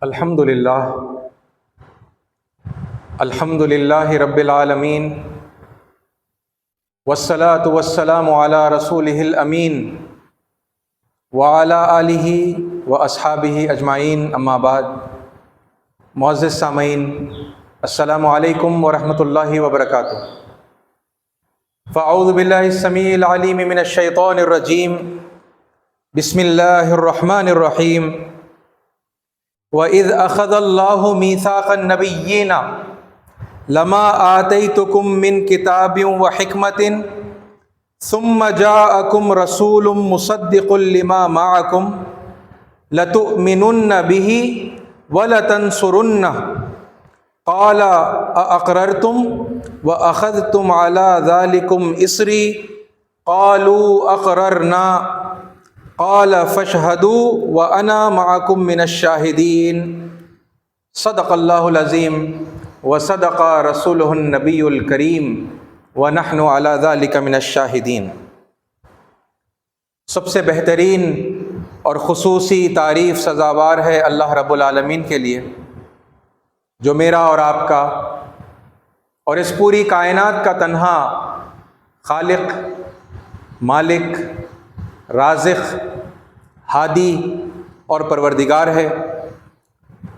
الحمد للہ رب العالمین والصلاة والسلام علی رسولہ الامین وعلی آلہ واصحابہ اجمعین، اما بعد۔ معزز سامعین، السلام علیکم ورحمۃ اللہ وبرکاتہ۔ فاعوذ باللہ السمیع العلیم من الشیطان الرجیم، بسم اللہ الرحمن الرحیم۔ وَإِذْ أَخَذَ اللَّهُ مِيثَاقَ النَّبِيِّينَ لَمَا آتَيْتُكُم مِّن كِتَابٍ وَحِكْمَةٍ ثُمَّ جَاءَكُمْ رَسُولٌ مُصَدِّقٌ لِّمَا مَعَكُمْ لَتُؤْمِنُنَّ بِهِ وَلَتَنصُرُنَّهُ قَالَ أَأَقْرَرْتُمْ وَأَخَذْتُمْ عَلَى ذَلِكُمْ إِصْرِي قَالُوا أَقْرَرْنَا قال فاشهدوا وانا معكم من الشاهدين۔ صدق اللہ العظیم وصدق رسولہ النبی الکریم ونحن على ذلك من الشاہدین۔ سب سے بہترین اور خصوصی تعریف سزاوار ہے اللہ رب العالمین کے لیے، جو میرا اور آپ کا اور اس پوری کائنات کا تنہا خالق، مالک، رازق، ہادی اور پروردگار ہے،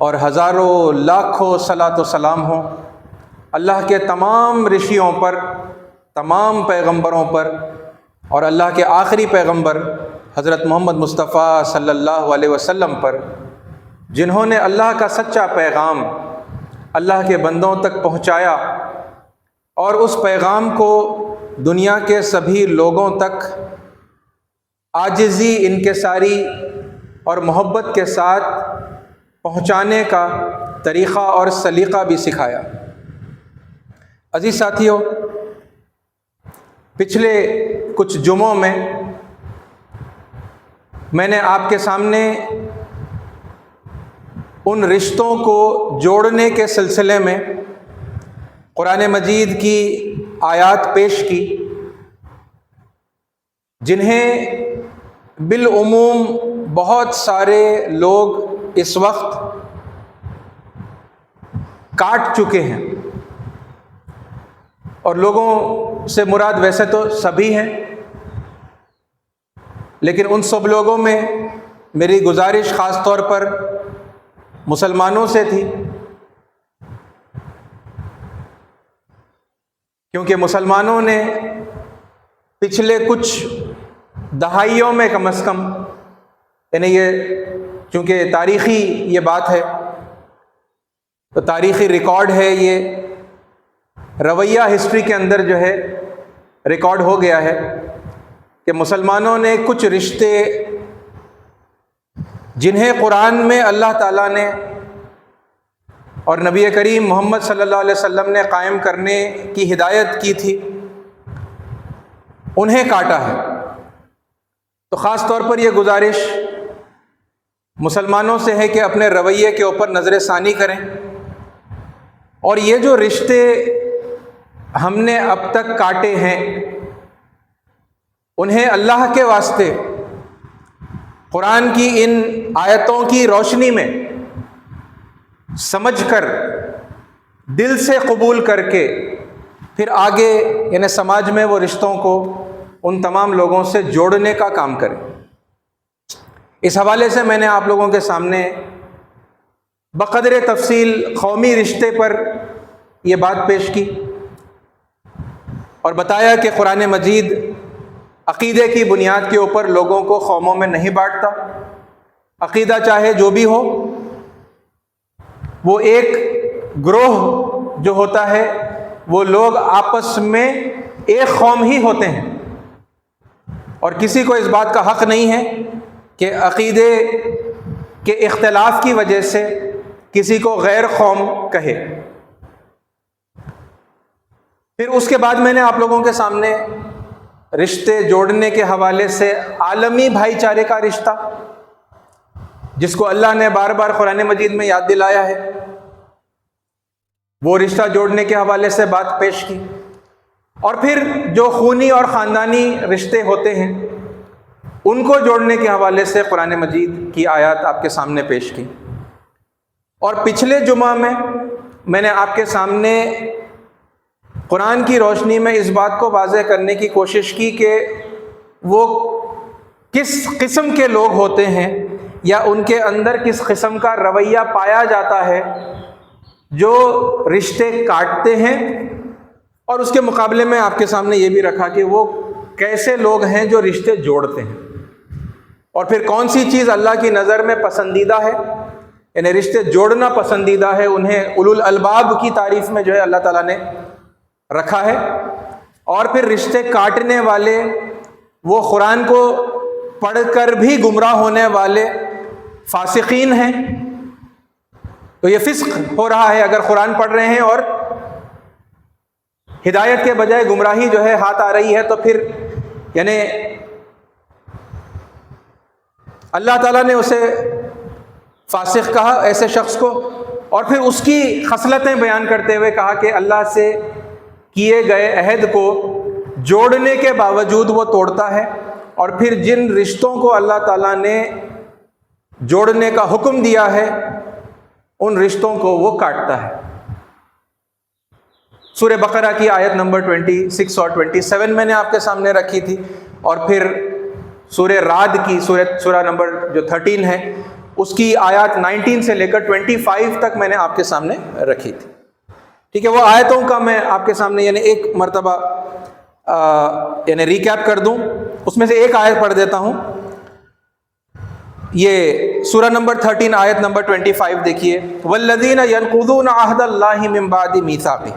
اور ہزاروں لاکھوں صلاۃ و سلام ہوں اللہ کے تمام رشیوں پر، تمام پیغمبروں پر، اور اللہ کے آخری پیغمبر حضرت محمد مصطفیٰ صلی اللہ علیہ وسلم پر، جنہوں نے اللہ کا سچا پیغام اللہ کے بندوں تک پہنچایا اور اس پیغام کو دنیا کے سبھی لوگوں تک عاجزی، انکساری اور محبت کے ساتھ پہنچانے کا طریقہ اور سلیقہ بھی سکھایا۔ عزیز ساتھیو، پچھلے کچھ جمعوں میں نے آپ کے سامنے ان رشتوں کو جوڑنے کے سلسلے میں قرآن مجید کی آیات پیش کی، جنہیں بالعموم بہت سارے لوگ اس وقت کاٹ چکے ہیں، اور لوگوں سے مراد ویسے تو سبھی ہیں، لیکن ان سب لوگوں میں میری گزارش خاص طور پر مسلمانوں سے تھی، کیونکہ مسلمانوں نے پچھلے کچھ دہائیوں میں کم از کم، یعنی یہ چونکہ تاریخی یہ بات ہے تو تاریخی ریکارڈ ہے، یہ رویہ ہسٹری کے اندر جو ہے ریکارڈ ہو گیا ہے کہ مسلمانوں نے کچھ رشتے جنہیں قرآن میں اللہ تعالیٰ نے اور نبی کریم محمد صلی اللہ علیہ وسلم نے قائم کرنے کی ہدایت کی تھی، انہیں کاٹا ہے۔ تو خاص طور پر یہ گزارش مسلمانوں سے ہے کہ اپنے رویے کے اوپر نظر ثانی کریں، اور یہ جو رشتے ہم نے اب تک کاٹے ہیں انہیں اللہ کے واسطے قرآن کی ان آیتوں کی روشنی میں سمجھ کر، دل سے قبول کر کے، پھر آگے یعنی سماج میں وہ رشتوں کو ان تمام لوگوں سے جوڑنے کا کام کریں۔ اس حوالے سے میں نے آپ لوگوں کے سامنے بقدر تفصیل قومی رشتے پر یہ بات پیش کی اور بتایا کہ قرآن مجید عقیدے کی بنیاد کے اوپر لوگوں کو قوموں میں نہیں بانٹتا۔ عقیدہ چاہے جو بھی ہو، وہ ایک گروہ جو ہوتا ہے وہ لوگ آپس میں ایک قوم ہی ہوتے ہیں، اور کسی کو اس بات کا حق نہیں ہے کہ عقیدے کے اختلاف کی وجہ سے کسی کو غیر قوم کہے۔ پھر اس کے بعد میں نے آپ لوگوں کے سامنے رشتے جوڑنے کے حوالے سے عالمی بھائی چارے کا رشتہ، جس کو اللہ نے بار بار قرآن مجید میں یاد دلایا ہے، وہ رشتہ جوڑنے کے حوالے سے بات پیش کی، اور پھر جو خونی اور خاندانی رشتے ہوتے ہیں ان کو جوڑنے کے حوالے سے قرآن مجید کی آیات آپ کے سامنے پیش کی۔ اور پچھلے جمعہ میں نے آپ کے سامنے قرآن کی روشنی میں اس بات کو واضح کرنے کی کوشش کی کہ وہ کس قسم کے لوگ ہوتے ہیں یا ان کے اندر کس قسم کا رویہ پایا جاتا ہے جو رشتے کاٹتے ہیں، اور اس کے مقابلے میں آپ کے سامنے یہ بھی رکھا کہ وہ کیسے لوگ ہیں جو رشتے جوڑتے ہیں، اور پھر کون سی چیز اللہ کی نظر میں پسندیدہ ہے، یعنی رشتے جوڑنا پسندیدہ ہے، انہیں اولو الالباب کی تعریف میں جو ہے اللہ تعالیٰ نے رکھا ہے، اور پھر رشتے کاٹنے والے وہ قرآن کو پڑھ کر بھی گمراہ ہونے والے فاسقین ہیں۔ تو یہ فسق ہو رہا ہے اگر قرآن پڑھ رہے ہیں اور ہدایت کے بجائے گمراہی جو ہے ہاتھ آ رہی ہے، تو پھر یعنی اللہ تعالیٰ نے اسے فاسق کہا ایسے شخص کو، اور پھر اس کی خصلتیں بیان کرتے ہوئے کہا کہ اللہ سے کیے گئے عہد کو جوڑنے کے باوجود وہ توڑتا ہے، اور پھر جن رشتوں کو اللہ تعالیٰ نے جوڑنے کا حکم دیا ہے ان رشتوں کو وہ کاٹتا ہے۔ سورہ بقرہ کی آیت نمبر 26 اور 27 میں نے آپ کے سامنے رکھی تھی، اور پھر سورہ رعد کی سورہ نمبر جو 13 ہے اس کی آیات 19 سے لے کر 25 تک میں نے آپ کے سامنے رکھی تھی۔ ٹھیک ہے، وہ آیتوں کا میں آپ کے سامنے یعنی ایک مرتبہ یعنی ریکیپ کر دوں، اس میں سے ایک آیت پڑھ دیتا ہوں۔ یہ سورہ نمبر 13 آیت نمبر 25 دیکھیے، والذین ینقضون عہد اللہ من بعد میثاقہ،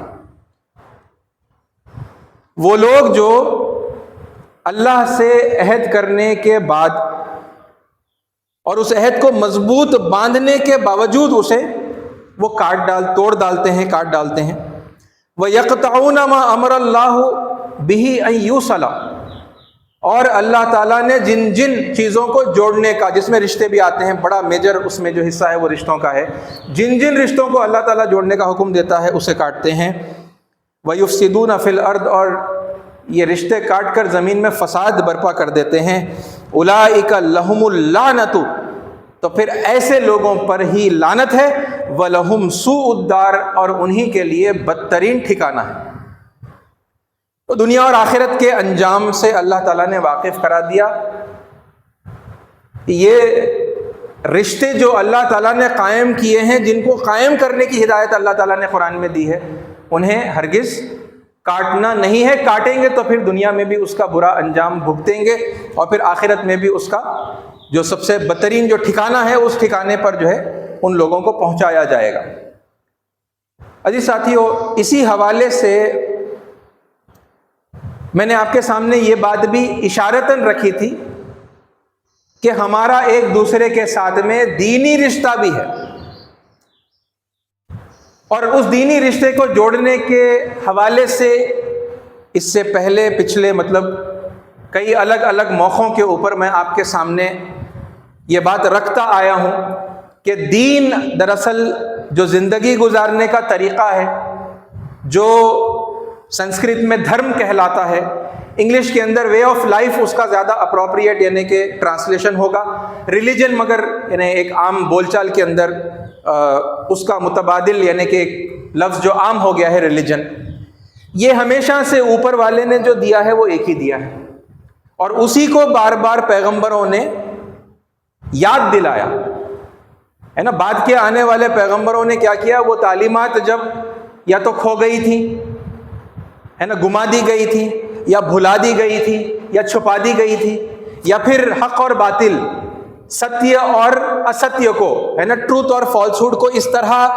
وہ لوگ جو اللہ سے عہد کرنے کے بعد اور اس عہد کو مضبوط باندھنے کے باوجود اسے وہ توڑ ڈالتے ہیں، کاٹ ڈالتے ہیں۔ وَيَقْطَعُونَ مَا أَمَرَ اللَّهُ بِهِ أَن يُوصَلَ، اور اللہ تعالیٰ نے جن جن چیزوں کو جوڑنے کا، جس میں رشتے بھی آتے ہیں، بڑا میجر اس میں جو حصہ ہے وہ رشتوں کا ہے، جن جن رشتوں کو اللہ تعالیٰ جوڑنے کا حکم دیتا ہے اسے کاٹتے ہیں۔ وَيُفْسِدُونَ فِي الْأَرْضِ، اور یہ رشتے کاٹ کر زمین میں فساد برپا کر دیتے ہیں۔ أُولَٰئِكَ لَهُمُ اللَّعْنَةُ، تو پھر ایسے لوگوں پر ہی لعنت ہے۔ وَلَهُمْ سُوءُ الدَّارِ، اور انہی کے لیے بدترین ٹھکانہ ہے۔ تو دنیا اور آخرت کے انجام سے اللہ تعالیٰ نے واقف کرا دیا۔ یہ رشتے جو اللہ تعالیٰ نے قائم کیے ہیں، جن کو قائم کرنے کی ہدایت اللہ تعالیٰ نے قرآن میں دی ہے، انہیں ہرگز کاٹنا نہیں ہے۔ کاٹیں گے تو پھر دنیا میں بھی اس کا برا انجام بھگتیں گے، اور پھر آخرت میں بھی اس کا جو سب سے بدترین جو ٹھکانہ ہے اس ٹھکانے پر جو ہے ان لوگوں کو پہنچایا جائے گا۔ عزیز ساتھیو، اسی حوالے سے میں نے آپ کے سامنے یہ بات بھی اشارتاً رکھی تھی کہ ہمارا ایک دوسرے کے ساتھ میں دینی رشتہ بھی ہے، اور اس دینی رشتے کو جوڑنے کے حوالے سے اس سے پہلے پچھلے کئی الگ الگ موقعوں کے اوپر میں آپ کے سامنے یہ بات رکھتا آیا ہوں کہ دین دراصل جو زندگی گزارنے کا طریقہ ہے، جو سنسکرت میں دھرم کہلاتا ہے، انگلش کے اندر وے آف لائف اس کا زیادہ اپروپریٹ یعنی کہ ٹرانسلیشن ہوگا، ریلیجن مگر یعنی ایک عام بول چال کے اندر اس کا متبادل یعنی کہ ایک لفظ جو عام ہو گیا ہے ریلیجن، یہ ہمیشہ سے اوپر والے نے جو دیا ہے وہ ایک ہی دیا ہے، اور اسی کو بار بار پیغمبروں نے یاد دلایا ہے نا۔ بعد کے آنے والے پیغمبروں نے کیا کیا، وہ تعلیمات جب یا تو کھو گئی تھی ہے نا، گما دی گئی تھی، یا بھلا دی گئی تھی، یا چھپا دی گئی تھی، یا پھر حق اور باطل، ستیہ اور استیہ کو ہے نا، ٹروتھ اور فالسہوڈ کو اس طرح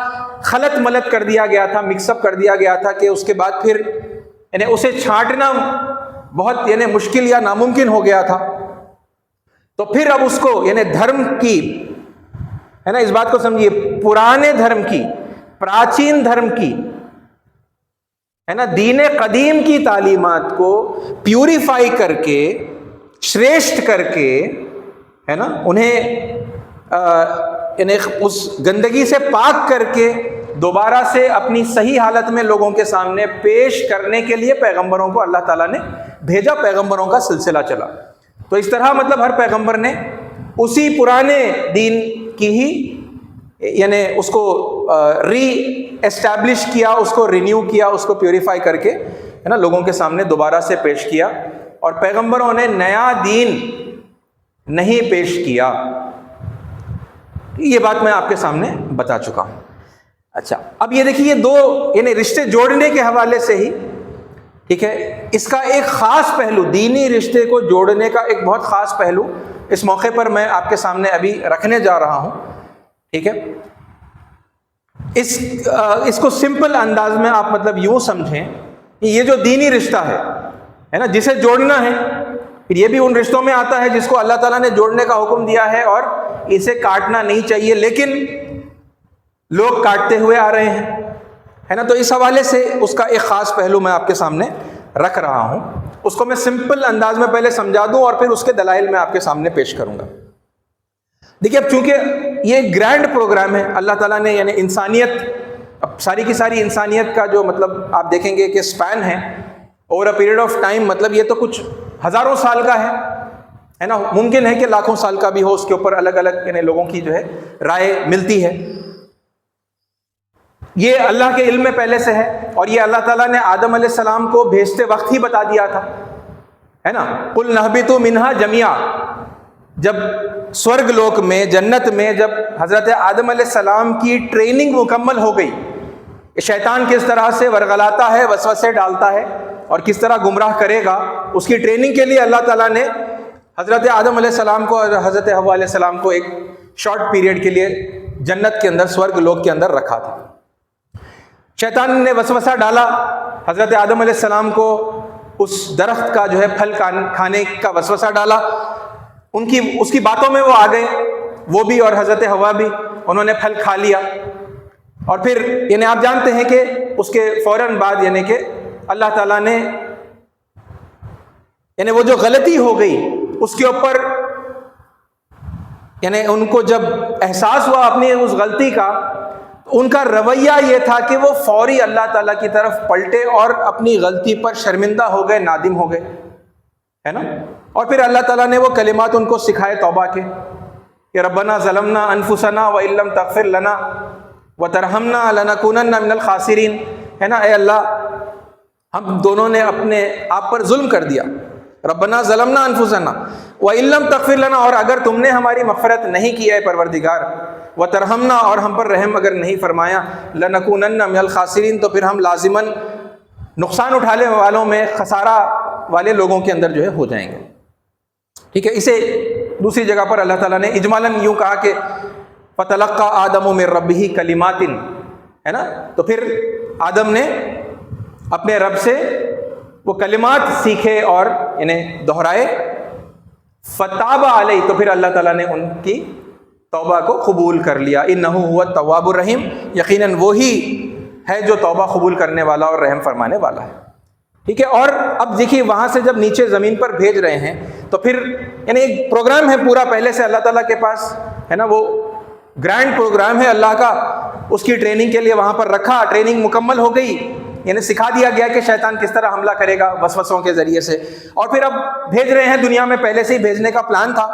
خلط ملط کر دیا گیا تھا، مکس اپ کر دیا گیا تھا کہ اس کے بعد پھر یعنی اسے چھانٹنا بہت یعنی مشکل یا ناممکن ہو گیا تھا۔ تو پھر اب اس کو یعنی دھرم کی ہے نا، اس بات کو سمجھیے، پرانے دھرم کی، پراچین دھرم کی ہے نا، دین قدیم کی تعلیمات کو پیوریفائی کر کے، شریشٹھ کر کے ہے نا، انہیں یعنی اس گندگی سے پاک کر کے دوبارہ سے اپنی صحیح حالت میں لوگوں کے سامنے پیش کرنے کے لیے پیغمبروں کو اللہ تعالیٰ نے بھیجا، پیغمبروں کا سلسلہ چلا۔ تو اس طرح ہر پیغمبر نے اسی پرانے دین کی ہی یعنی اس کو ری اسٹیبلش کیا، اس کو رینیو کیا، اس کو پیوریفائی کر کے ہے نا لوگوں کے سامنے دوبارہ سے پیش کیا، اور پیغمبروں نے نیا دین نہیں پیش کیا. یہ بات میں آپ کے سامنے بتا چکا ہوں. اچھا، اب یہ دیکھیے یہ دو یعنی رشتے جوڑنے کے حوالے سے ہی، ٹھیک ہے، اس کا ایک خاص پہلو، دینی رشتے کو جوڑنے کا ایک بہت خاص پہلو اس موقع پر میں آپ کے سامنے ابھی رکھنے جا رہا ہوں. ٹھیک ہے، اس کو سمپل انداز میں آپ مطلب یوں سمجھیں کہ یہ جو دینی رشتہ ہے نا، جسے جوڑنا ہے، پھر یہ بھی ان رشتوں میں آتا ہے جس کو اللہ تعالیٰ نے جوڑنے کا حکم دیا ہے اور اسے کاٹنا نہیں چاہیے، لیکن لوگ کاٹتے ہوئے آ رہے ہیں، ہے نا. تو اس حوالے سے اس کا ایک خاص پہلو میں آپ کے سامنے رکھ رہا ہوں. اس کو میں سمپل انداز میں پہلے سمجھا دوں اور پھر اس کے دلائل میں آپ کے سامنے پیش کروں گا. دیکھیے، اب چونکہ یہ گرینڈ پروگرام ہے اللہ تعالیٰ نے، یعنی انسانیت، اب ساری کی ساری انسانیت کا جو مطلب آپ دیکھیں گے کہ اسپین ہے over a period of time, مطلب یہ تو کچھ ہزاروں سال کا ہے نا. ممکن ہے کہ لاکھوں سال کا بھی ہو، اس کے اوپر الگ الگ یعنی لوگوں کی جو ہے رائے ملتی ہے. یہ اللہ کے علم میں پہلے سے ہے، اور یہ اللہ تعالیٰ نے آدم علیہ السلام کو بھیجتے وقت ہی بتا دیا تھا، ہے نا. قُلْ نَهْبِطُوا مِنْهَا جَمِيعًا، جب سورگ لوک میں، جنت میں، جب حضرت آدم علیہ السلام کی ٹریننگ مکمل ہو گئی کہ شیطان کس طرح سے ورغلاتا ہے، وسوسے ڈالتا ہے اور کس طرح گمراہ کرے گا، اس کی ٹریننگ کے لیے اللہ تعالیٰ نے حضرت آدم علیہ السلام کو اور حضرت حوا علیہ السلام کو ایک شارٹ پیریڈ کے لیے جنت کے اندر، سورگ لوک کے اندر رکھا تھا. شیطان نے وسوسہ ڈالا حضرت آدم علیہ السلام کو، اس درخت کا جو ہے پھل کھانے کا وسوسہ ڈالا. اس کی باتوں میں وہ آ گئے، وہ بھی اور حضرت حوا بھی، انہوں نے پھل کھا لیا. اور پھر یعنی آپ جانتے ہیں کہ اس کے فوراً بعد یعنی کہ اللہ تعالیٰ نے یعنی وہ جو غلطی ہو گئی اس کے اوپر، یعنی ان کو جب احساس ہوا اپنی اس غلطی کا، ان کا رویہ یہ تھا کہ وہ فوری اللہ تعالیٰ کی طرف پلٹے اور اپنی غلطی پر شرمندہ ہو گئے، نادم ہو گئے، ہے نا. اور پھر اللہ تعالیٰ نے وہ کلمات ان کو سکھائے توبہ کے کہ ربنا ظلمنا انفسنا وان لم تغفر لنا وترحمنا لنکونن من الخاسرین، ہے نا. اے اللہ، ہم دونوں نے اپنے آپ پر ظلم کر دیا. ربنا ظلمنا انفسنا وان لم تغفر لنا، اور اگر تم نے ہماری مغفرت نہیں کی ہے پروردگار، وترحمنا، اور ہم پر رحم اگر نہیں فرمایا، لنکونن من الخاسرین، تو پھر ہم لازماً نقصان اٹھانے والوں میں، خسارہ والے لوگوں کے اندر جو ہے ہو جائیں گے. ٹھیک ہے. اسے دوسری جگہ پر اللہ تعالیٰ نے اجمالاً یوں کہا کہ فَتَلَقَّى آدَمُ مِن رَبِّهِ كَلِمَاتٍ، ہے نا. تو پھر آدم نے اپنے رب سے وہ کلمات سیکھے اور انہیں دہرائے. فَتَابَ عَلَيْهِ، تو پھر اللہ تعالیٰ نے ان کی توبہ کو قبول کر لیا. اِنَّهُ هُوَ التَّوَّابُ الرَّحِيمُ، یقیناً وہی ہے جو توبہ قبول کرنے والا اور رحم فرمانے والا ہے. ٹھیک ہے. اور اب دیکھیے وہاں سے جب نیچے زمین پر بھیج رہے ہیں تو پھر یعنی ایک پروگرام ہے پورا پہلے سے اللہ تعالیٰ کے پاس، ہے نا. وہ گرینڈ پروگرام ہے اللہ کا، اس کی ٹریننگ کے لیے وہاں پر رکھا. ٹریننگ مکمل ہو گئی، یعنی سکھا دیا گیا کہ شیطان کس طرح حملہ کرے گا وسوسوں کے ذریعے سے. اور پھر اب بھیج رہے ہیں دنیا میں، پہلے سے ہی بھیجنے کا پلان تھا،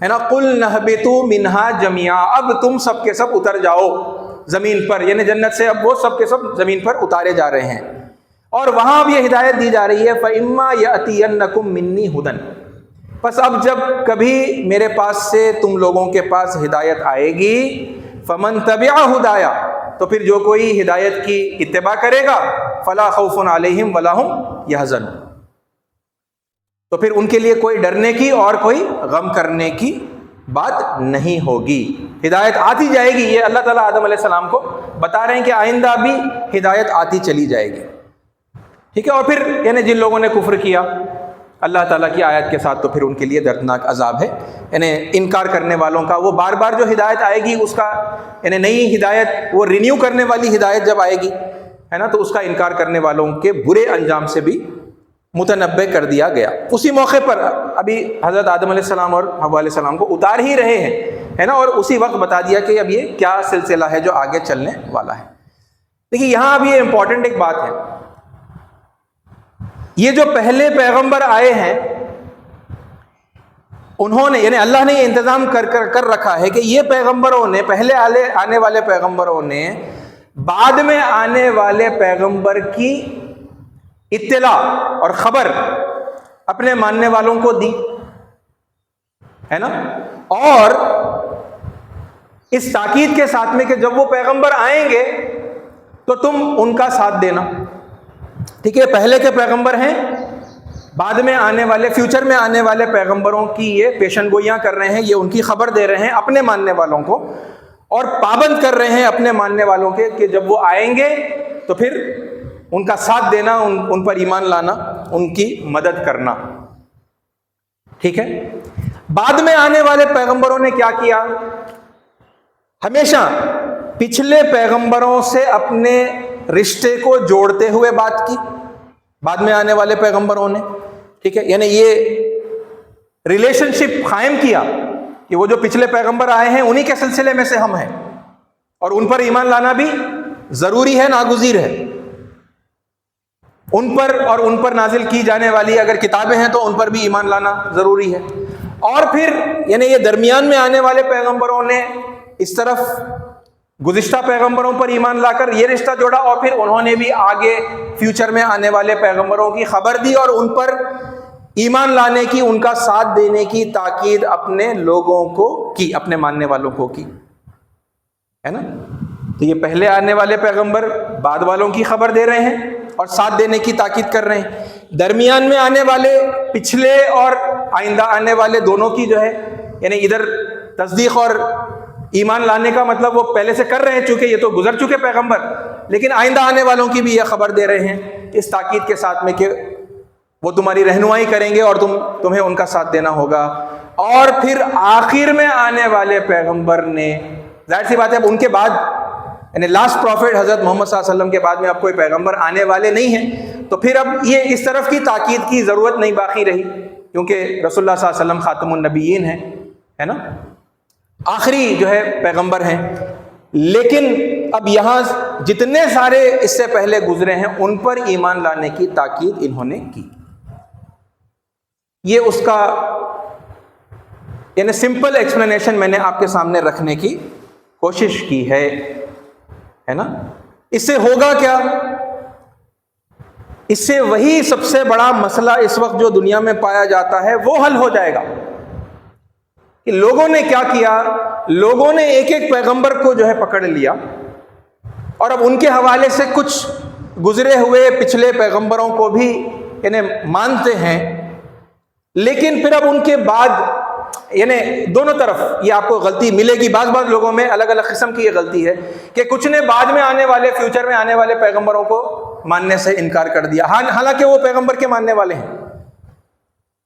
ہے نا. قُلْ نَهْبِطُوا مِنْهَا جَمِيعًا، اب تم سب کے سب اتر جاؤ زمین پر، یعنی جنت سے اب وہ سب کے سب زمین پر اتارے جا رہے ہیں. اور وہاں اب یہ ہدایت دی جا رہی ہے فَإِمَّا يَأْتِيَنَّكُم مِّنِّي هُدًى، پس اب جب کبھی میرے پاس سے تم لوگوں کے پاس ہدایت آئے گی، فَمَن تَبِعَ هُدَايَا، تو پھر جو کوئی ہدایت کی اتباع کرے گا، فَلَا خَوْفٌ عَلَيْهِمْ وَلَا هُمْ يَحْزَنُونَ، تو پھر ان کے لیے کوئی ڈرنے کی اور کوئی غم کرنے کی بات نہیں ہوگی. ہدایت آتی جائے گی. یہ اللہ تعالیٰ آدم علیہ السلام کو بتا رہے ہیں کہ آئندہ بھی ہدایت آتی چلی جائے گی. ٹھیک ہے. اور پھر یعنی جن لوگوں نے کفر کیا اللہ تعالیٰ کی آیت کے ساتھ، تو پھر ان کے لیے دردناک عذاب ہے. یعنی انکار کرنے والوں کا، وہ بار بار جو ہدایت آئے گی اس کا، یعنی نئی ہدایت، وہ رینیو کرنے والی ہدایت جب آئے گی، ہے نا، تو اس کا انکار کرنے والوں کے برے انجام سے بھی متنبع کر دیا گیا. اسی موقع پر ابھی حضرت آدم علیہ السلام اور حوا علیہ السلام کو اتار ہی رہے ہیں، ہے نا، اور اسی وقت بتا دیا کہ اب یہ کیا سلسلہ ہے جو آگے چلنے والا ہے. دیکھیے یہاں اب یہ امپورٹنٹ ایک بات ہے، یہ جو پہلے پیغمبر آئے ہیں انہوں نے یعنی اللہ نے یہ انتظام کر رکھا ہے کہ یہ پیغمبروں نے، پہلے آنے والے پیغمبروں نے بعد میں آنے والے پیغمبر کی اطلاع اور خبر اپنے ماننے والوں کو دی ہے نا، اور اس تاکید کے ساتھ میں کہ جب وہ پیغمبر آئیں گے تو تم ان کا ساتھ دینا. ٹھیک ہے، پہلے کے پیغمبر ہیں، بعد میں آنے والے، فیوچر میں آنے والے پیغمبروں کی یہ پیشن گوئیاں کر رہے ہیں، یہ ان کی خبر دے رہے ہیں اپنے ماننے والوں کو، اور پابند کر رہے ہیں اپنے ماننے والوں کے کہ جب وہ آئیں گے تو پھر ان کا ساتھ دینا، ان پر ایمان لانا، ان کی مدد کرنا. ٹھیک ہے، بعد میں آنے والے پیغمبروں نے کیا کیا؟ ہمیشہ پچھلے پیغمبروں سے اپنے رشتے کو جوڑتے ہوئے بات کی بعد میں آنے والے پیغمبروں نے. ٹھیک ہے، یعنی یہ ریلیشن شپ قائم کیا کہ وہ جو پچھلے پیغمبر آئے ہیں انہی کے سلسلے میں سے ہم ہیں، اور ان پر ایمان لانا بھی ضروری ہے، ناگزیر ہے. ان پر اور ان پر نازل کی جانے والی اگر کتابیں ہیں تو ان پر بھی ایمان لانا ضروری ہے. اور پھر یعنی یہ درمیان میں آنے والے پیغمبروں نے اس طرف گزشتہ پیغمبروں پر ایمان لا کر یہ رشتہ جوڑا، اور پھر انہوں نے بھی آگے فیوچر میں آنے والے پیغمبروں کی خبر دی اور ان پر ایمان لانے کی، ان کا ساتھ دینے کی تاکید اپنے لوگوں کو کی، اپنے ماننے والوں کو کی، ہے نا. تو یہ پہلے آنے والے پیغمبر بعد والوں کی خبر دے رہے ہیں اور ساتھ دینے کی تاکید کر رہے ہیں. درمیان میں آنے والے، پچھلے اور آئندہ آنے والے دونوں کی جو ہے یعنی ادھر تصدیق اور ایمان لانے کا مطلب وہ پہلے سے کر رہے ہیں، چونکہ یہ تو گزر چکے پیغمبر، لیکن آئندہ آنے والوں کی بھی یہ خبر دے رہے ہیں اس تاکید کے ساتھ میں کہ وہ تمہاری رہنمائی کریں گے اور تمہیں ان کا ساتھ دینا ہوگا. اور پھر آخر میں آنے والے پیغمبر نے، ظاہر سی بات ہے اب ان کے بعد یعنی لاسٹ پروفٹ حضرت محمد صلی اللہ علیہ وسلم کے بعد میں اب کوئی پیغمبر آنے والے نہیں ہیں، تو پھر اب یہ اس طرف کی تاکید کی ضرورت نہیں باقی رہی، کیونکہ رسول اللہ صلی اللہ علیہ وسلم خاتم النبیین ہیں، ہے نا، آخری جو ہے پیغمبر ہیں. لیکن اب یہاں جتنے سارے اس سے پہلے گزرے ہیں ان پر ایمان لانے کی تاکید انہوں نے کی. یہ اس کا یعنی سمپل ایکسپلینیشن میں نے آپ کے سامنے رکھنے کی کوشش کی ہے نا. اس سے ہوگا کیا؟ اس سے وہی سب سے بڑا مسئلہ اس وقت جو دنیا میں پایا جاتا ہے وہ حل ہو جائے گا کہ لوگوں نے کیا کیا، لوگوں نے ایک ایک پیغمبر کو جو ہے پکڑ لیا اور اب ان کے حوالے سے کچھ گزرے ہوئے پچھلے پیغمبروں کو بھی یعنی مانتے ہیں، لیکن پھر اب ان کے بعد یعنی دونوں طرف یہ آپ کو غلطی ملے گی. بعض لوگوں میں الگ الگ قسم کی یہ غلطی ہے کہ کچھ نے بعد میں آنے والے، فیوچر میں آنے والے پیغمبروں کو ماننے سے انکار کر دیا، حالانکہ وہ پیغمبر کے ماننے والے ہیں،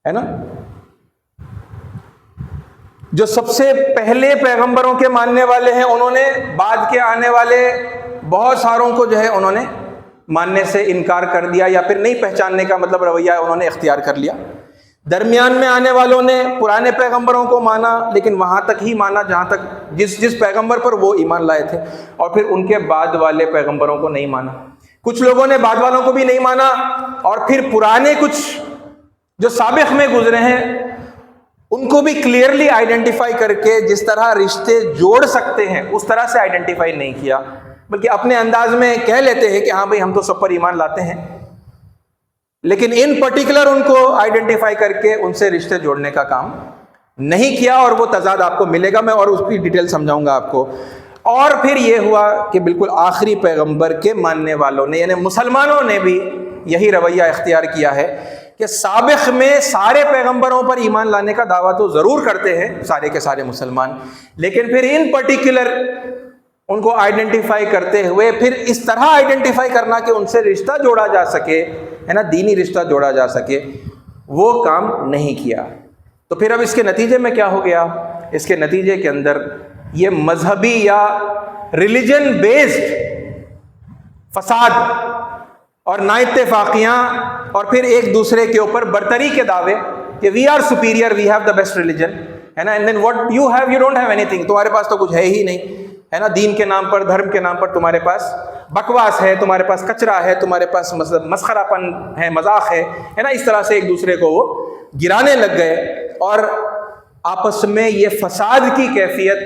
ہے نا. جو سب سے پہلے پیغمبروں کے ماننے والے ہیں انہوں نے بعد کے آنے والے بہت ساروں کو جو ہے انہوں نے ماننے سے انکار کر دیا، یا پھر نہیں پہچاننے کا مطلب رویہ انہوں نے اختیار کر لیا. درمیان میں آنے والوں نے پرانے پیغمبروں کو مانا، لیکن وہاں تک ہی مانا جہاں تک جس پیغمبر پر وہ ایمان لائے تھے، اور پھر ان کے بعد والے پیغمبروں کو نہیں مانا. کچھ لوگوں نے بعد والوں کو بھی نہیں مانا، اور پھر پرانے کچھ جو سابق میں گزرے ہیں ان کو بھی کلیئرلی آئیڈینٹیفائی کر کے جس طرح رشتے جوڑ سکتے ہیں اس طرح سے آئیڈینٹیفائی نہیں کیا، بلکہ اپنے انداز میں کہہ لیتے ہیں کہ ہاں بھائی ہم تو سب پر ایمان لاتے ہیں، لیکن ان پرٹیکولر ان کو آئیڈینٹیفائی کر کے ان سے رشتے جوڑنے کا کام نہیں کیا. اور وہ تضاد آپ کو ملے گا، میں اور اس کی ڈیٹیل سمجھاؤں گا آپ کو. اور پھر یہ ہوا کہ بالکل آخری پیغمبر کے ماننے والوں نے یعنی مسلمانوں نے بھی یہی رویہ اختیار کیا ہے کہ سابق میں سارے پیغمبروں پر ایمان لانے کا دعویٰ تو ضرور کرتے ہیں سارے کے سارے مسلمان، لیکن پھر ان پرٹیکولر ان کو آئیڈینٹیفائی کرتے ہوئے پھر اس طرح آئیڈینٹیفائی کرنا کہ ان سے رشتہ جوڑا جا سکے، ہے نا، دینی رشتہ جوڑا جا سکے، وہ کام نہیں کیا. تو پھر اب اس کے نتیجے میں کیا ہو گیا؟ اس کے نتیجے کے اندر یہ مذہبی یا ریلیجن بیسڈ فساد اور نا اتفاقیاں اور پھر ایک دوسرے کے اوپر برتری کے دعوے کہ we are superior, we have the best religion, ہے نا، and then what you have you don't have anything, تمہارے پاس تو کچھ ہے ہی نہیں، ہے نا. دین کے نام پر، دھرم کے نام پر تمہارے پاس بکواس ہے، تمہارے پاس کچرا ہے، تمہارے پاس مسخرہ پن ہے، مذاق ہے نا. اس طرح سے ایک دوسرے کو وہ گرانے لگ گئے. اور آپس میں یہ فساد کی کیفیت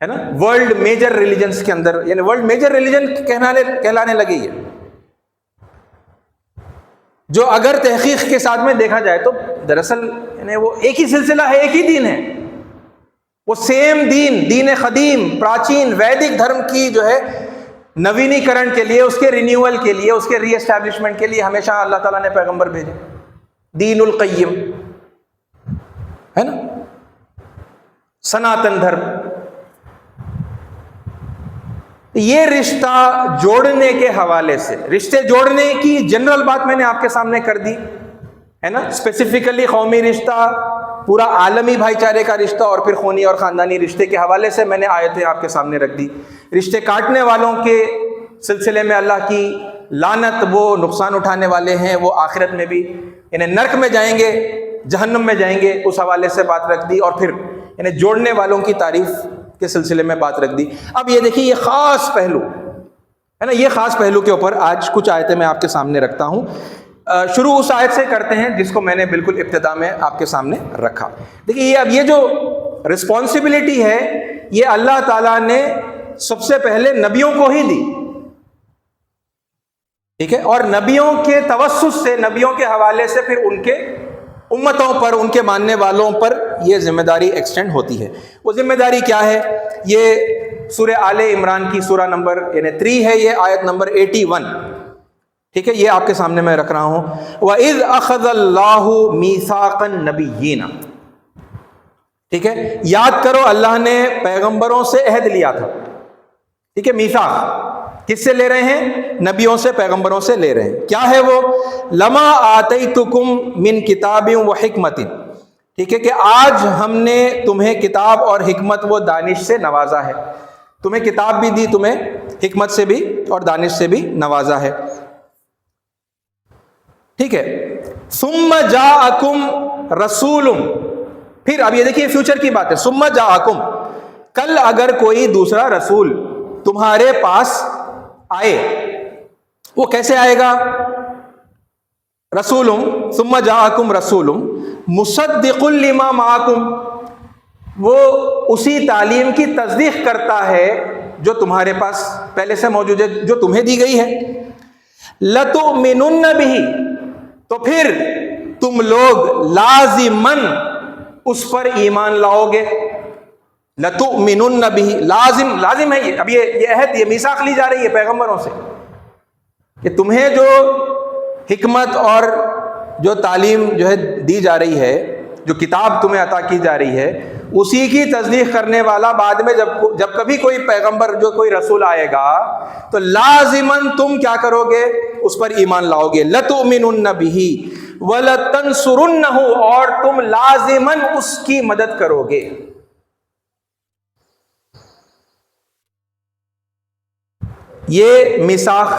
ہے نا ورلڈ میجر ریلیجنز کے اندر، یعنی ورلڈ میجر ریلیجن کہلانے لگی ہے، جو اگر تحقیق کے ساتھ میں دیکھا جائے تو دراصل یعنی وہ ایک ہی سلسلہ ہے، ایک ہی دین ہے، وہ سیم دین قدیم پراچین ویدک دھرم کی جو ہے نوینی کرن کے لیے، اس کے رینیول کے لیے، اس کے ری اسٹیبلشمنٹ کے لیے ہمیشہ اللہ تعالیٰ نے پیغمبر بھیجے، دین القیم ہے نا، سناتن دھرم۔ یہ رشتہ جوڑنے کے حوالے سے، رشتے جوڑنے کی جنرل بات میں نے آپ کے سامنے کر دی ہے نا، اسپیسیفکلی قومی رشتہ، پورا عالمی بھائی چارے کا رشتہ، اور پھر خونی اور خاندانی رشتے کے حوالے سے میں نے آیتیں آپ کے سامنے رکھ دی۔ رشتے کاٹنے والوں کے سلسلے میں اللہ کی لعنت، وہ نقصان اٹھانے والے ہیں، وہ آخرت میں بھی انہیں نرک میں جائیں گے، جہنم میں جائیں گے، اس حوالے سے بات رکھ دی، اور پھر انہیں جوڑنے والوں کی تعریف کے سلسلے میں بات رکھ دی۔ اب یہ دیکھیے، یہ خاص پہلو ہے نا، یہ خاص پہلو کے اوپر آج کچھ آیتیں میں آپ کے سامنے رکھتا ہوں۔ شروع اس آیت سے کرتے ہیں جس کو میں نے بالکل ابتدا میں آپ کے سامنے رکھا۔ دیکھیے اب یہ جو رسپانسبلٹی ہے یہ اللہ تعالیٰ نے سب سے پہلے نبیوں کو ہی دی، ٹھیک ہے، اور نبیوں کے توسط سے، نبیوں کے حوالے سے پھر ان کے امتوں پر، ان کے ماننے والوں پر یہ ذمہ داری ایکسٹینڈ ہوتی ہے۔ وہ ذمہ داری کیا ہے؟ یہ سورہ آل عمران کی سورہ نمبر یعنی 3 ہے، یہ آیت نمبر 81، ٹھیک ہے، یہ آپ کے سامنے میں رکھ رہا ہوں۔ وَإِذْ أَخَذَ اللَّهُ مِيثَاقَ النَّبِيِّينَ، ٹھیک ہے، یاد کرو اللہ نے پیغمبروں سے عہد لیا تھا، ٹھیک ہے، میثاق کس سے لے رہے ہیں؟ نبیوں سے، پیغمبروں سے لے رہے ہیں۔ کیا ہے وہ؟ لَمَا آتَيْتُكُم مِّن كِتَابٍ وَحِكْمَةٍ، ٹھیک ہے، کہ آج ہم نے تمہیں کتاب اور حکمت و دانش سے نوازا ہے، تمہیں کتاب بھی دی، تمہیں حکمت سے بھی اور دانش سے بھی نوازا ہے، ٹھیک ہے۔ ثم جاءکم رسول، پھر اب یہ دیکھیے فیوچر کی بات ہے، ثم جاءکم، کل اگر کوئی دوسرا رسول تمہارے پاس آئے، وہ کیسے آئے گا؟ رسول، ثم جاءکم رسول مصدق لما معکم، وہ اسی تعلیم کی تصدیق کرتا ہے جو تمہارے پاس پہلے سے موجود ہے، جو تمہیں دی گئی ہے۔ لتؤمنن بہ، تو پھر تم لوگ لازماً اس پر ایمان لاؤ گے۔ لتؤمنن بہ، لازم ہے یہ، اب یہ عہد، یہ میثاق لی جا رہی ہے پیغمبروں سے کہ تمہیں جو حکمت اور جو تعلیم جو ہے دی جا رہی ہے، جو کتاب تمہیں عطا کی جا رہی ہے، اسی کی تصدیق کرنے والا بعد میں جب کبھی کوئی پیغمبر، جو کوئی رسول آئے گا تو لازماً تم کیا کرو گے؟ اس پر ایمان لاؤ گے۔ لتؤمنن بہ ولتنصرنہ، اور تم لازماً اس کی مدد کرو گے۔ یہ میثاق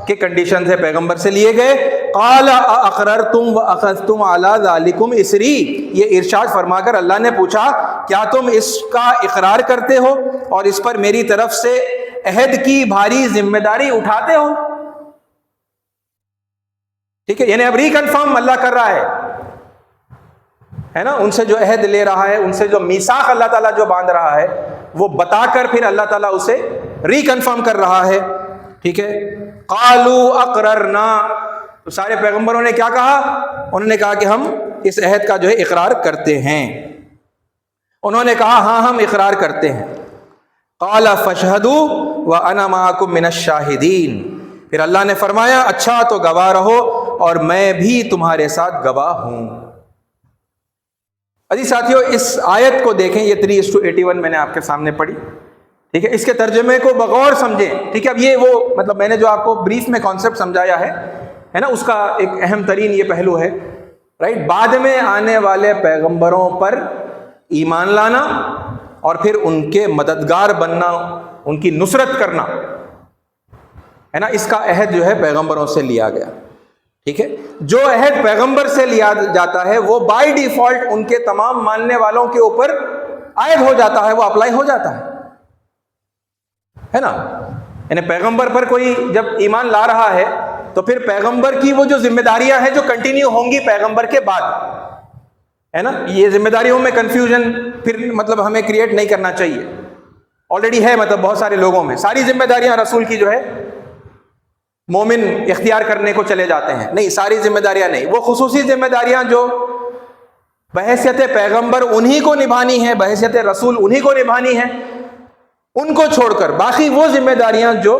کے کنڈیشنز ہے پیغمبر سے لیے گئے۔ قال اقررتم واخذتم علی ذلکم اسری، یہ ارشاد فرما کر اللہ نے پوچھا کیا تم اس کا اقرار کرتے ہو اور اس پر میری طرف سے عہد کی بھاری ذمہ داری اٹھاتے ہو؟ ٹھیک ہے، یعنی اب ریکنفرم اللہ کر رہا ہے نا، ان سے جو عہد لے رہا ہے، ان سے جو میثاق اللہ تعالیٰ جو باندھ رہا ہے، وہ بتا کر پھر اللہ تعالیٰ اسے ریکنفرم کر رہا ہے، ٹھیک ہے۔ قالوا اقررنا، تو سارے پیغمبروں نے کیا کہا؟ انہوں نے کہا کہ ہم اس عہد کا جو ہے اقرار کرتے ہیں۔ انہوں نے کہا ہاں ہم اقرار کرتے ہیں۔ قال فاشهدوا وانا معكم من الشاہدین، پھر اللہ نے فرمایا اچھا تو گواہ رہو اور میں بھی تمہارے ساتھ گواہ ہوں۔ عزیز ساتھیو، اس آیت کو دیکھیں، یہ 3:81 میں نے آپ کے سامنے پڑھی، ٹھیک ہے، اس کے ترجمے کو بغور سمجھیں، ٹھیک ہے۔ اب یہ وہ مطلب میں نے جو آپ کو بریف میں کانسیپٹ سمجھایا ہے نا، اس کا ایک اہم ترین یہ پہلو ہے، رائٹ، بعد میں آنے والے پیغمبروں پر ایمان لانا اور پھر ان کے مددگار بننا، ان کی نصرت کرنا ہے نا، اس کا عہد جو ہے پیغمبروں سے لیا گیا، ٹھیک ہے۔ جو عہد پیغمبر سے لیا جاتا ہے وہ بائی ڈیفالٹ ان کے تمام ماننے والوں کے اوپر عائد ہو جاتا ہے، وہ اپلائی ہو جاتا ہے نا، یعنی پیغمبر پر کوئی جب ایمان لا رہا ہے تو پھر پیغمبر کی وہ جو ذمہ داریاں ہیں جو کنٹینیو ہوں گی پیغمبر کے بعد، ہے نا. یہ ذمہ داریوں میں کنفیوژن پھر مطلب ہمیں کریٹ نہیں کرنا چاہیے. آلریڈی ہے مطلب بہت سارے لوگوں میں ساری ذمہ داریاں رسول کی جو ہے مومن اختیار کرنے کو چلے جاتے ہیں. نہیں، ساری ذمہ داریاں نہیں. وہ خصوصی ذمہ داریاں جو بحیثیت پیغمبر انہی کو نبھانی ہے، بحیثیت رسول انہی کو نبھانی ہے، ان کو چھوڑ کر باقی وہ ذمہ داریاں جو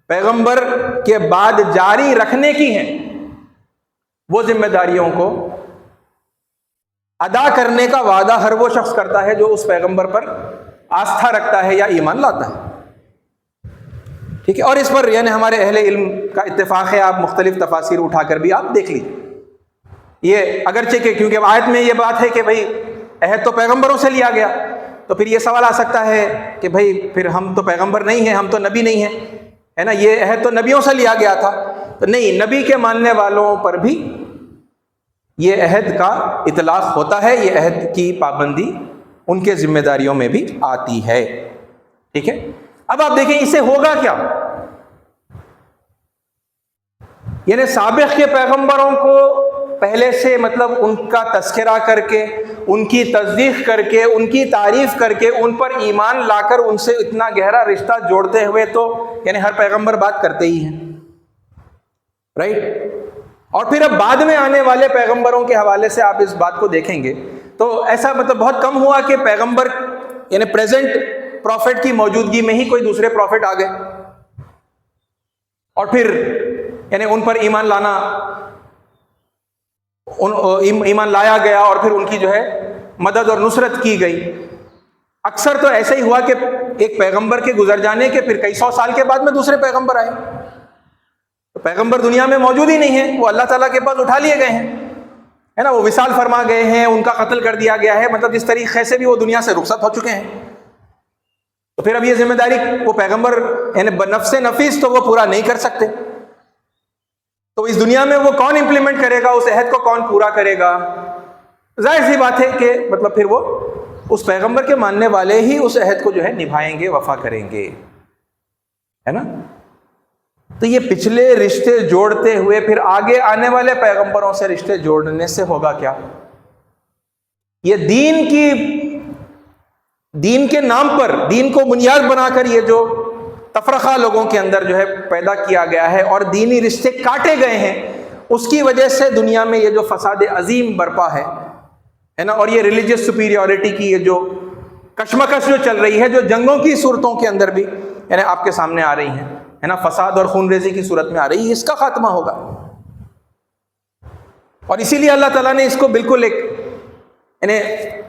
پیغمبر کے بعد جاری رکھنے کی ہیں، وہ ذمہ داریوں کو ادا کرنے کا وعدہ ہر وہ شخص کرتا ہے جو اس پیغمبر پر آستھا رکھتا ہے یا ایمان لاتا ہے. ٹھیک ہے. اور اس پر یعنی ہمارے اہل علم کا اتفاق ہے. آپ مختلف تفاسیر اٹھا کر بھی آپ دیکھ لیجیے. یہ اگرچہ کہ کیونکہ آیت میں یہ بات ہے کہ بھئی عہد تو پیغمبروں سے لیا گیا، تو پھر یہ سوال آ سکتا ہے کہ بھئی پھر ہم تو پیغمبر نہیں ہیں، ہم تو نبی نہیں ہیں، ہے نا. یہ عہد تو نبیوں سے لیا گیا تھا. تو نہیں، نبی کے ماننے والوں پر بھی یہ عہد کا اطلاق ہوتا ہے. یہ عہد کی پابندی ان کے ذمہ داریوں میں بھی آتی ہے. ٹھیک ہے. اب آپ دیکھیں اس سے ہوگا کیا. یعنی سابق کے پیغمبروں کو پہلے سے مطلب ان کا تذکرہ کر کے، ان کی تصدیق کر کے، ان کی تعریف کر کے، ان پر ایمان لا کر ان سے اتنا گہرا رشتہ جوڑتے ہوئے تو یعنی ہر پیغمبر بات کرتے ہی ہیں، رائٹ. اور پھر اب بعد میں آنے والے پیغمبروں کے حوالے سے آپ اس بات کو دیکھیں گے تو ایسا مطلب بہت کم ہوا کہ پیغمبر یعنی پریزنٹ پروفٹ کی موجودگی میں ہی کوئی دوسرے پروفٹ آ گئے اور پھر یعنی ان پر ایمان لایا گیا اور پھر ان کی جو ہے مدد اور نصرت کی گئی. اکثر تو ایسا ہی ہوا کہ ایک پیغمبر کے گزر جانے کے پھر کئی سو سال کے بعد میں دوسرے پیغمبر آئے. تو پیغمبر دنیا میں موجود ہی نہیں ہیں، وہ اللہ تعالیٰ کے پاس اٹھا لیے گئے ہیں، ہے نا. وہ وصال فرما گئے ہیں، ان کا قتل کر دیا گیا ہے، مطلب جس طریقے سے بھی وہ دنیا سے رخصت ہو چکے ہیں. تو پھر اب یہ ذمہ داری وہ پیغمبر یعنی بنفس نفیس تو وہ پورا نہیں کر سکتے. تو اس دنیا میں وہ کون امپلیمنٹ کرے گا، اس عہد کو کون پورا کرے گا. ظاہر سی بات ہے کہ مطلب پھر وہ اس پیغمبر کے ماننے والے ہی اس عہد کو جو ہے نبھائیں گے، وفا کریں گے، ہے نا. تو یہ پچھلے رشتے جوڑتے ہوئے پھر آگے آنے والے پیغمبروں سے رشتے جوڑنے سے ہوگا کیا. یہ دین کے نام پر، دین کو بنیاد بنا کر یہ جو تفرقہ لوگوں کے اندر جو ہے پیدا کیا گیا ہے اور دینی رشتے کاٹے گئے ہیں، اس کی وجہ سے دنیا میں یہ جو فساد عظیم برپا ہے نا. اور یہ ریلیجیس سپیریورٹی کی یہ جو کشمکش جو چل رہی ہے، جو جنگوں کی صورتوں کے اندر بھی یعنی آپ کے سامنے آ رہی ہیں، ہے نا، فساد اور خون ریزی کی صورت میں آ رہی ہے، اس کا خاتمہ ہوگا. اور اسی لیے اللہ تعالیٰ نے اس کو بالکل ایک یعنی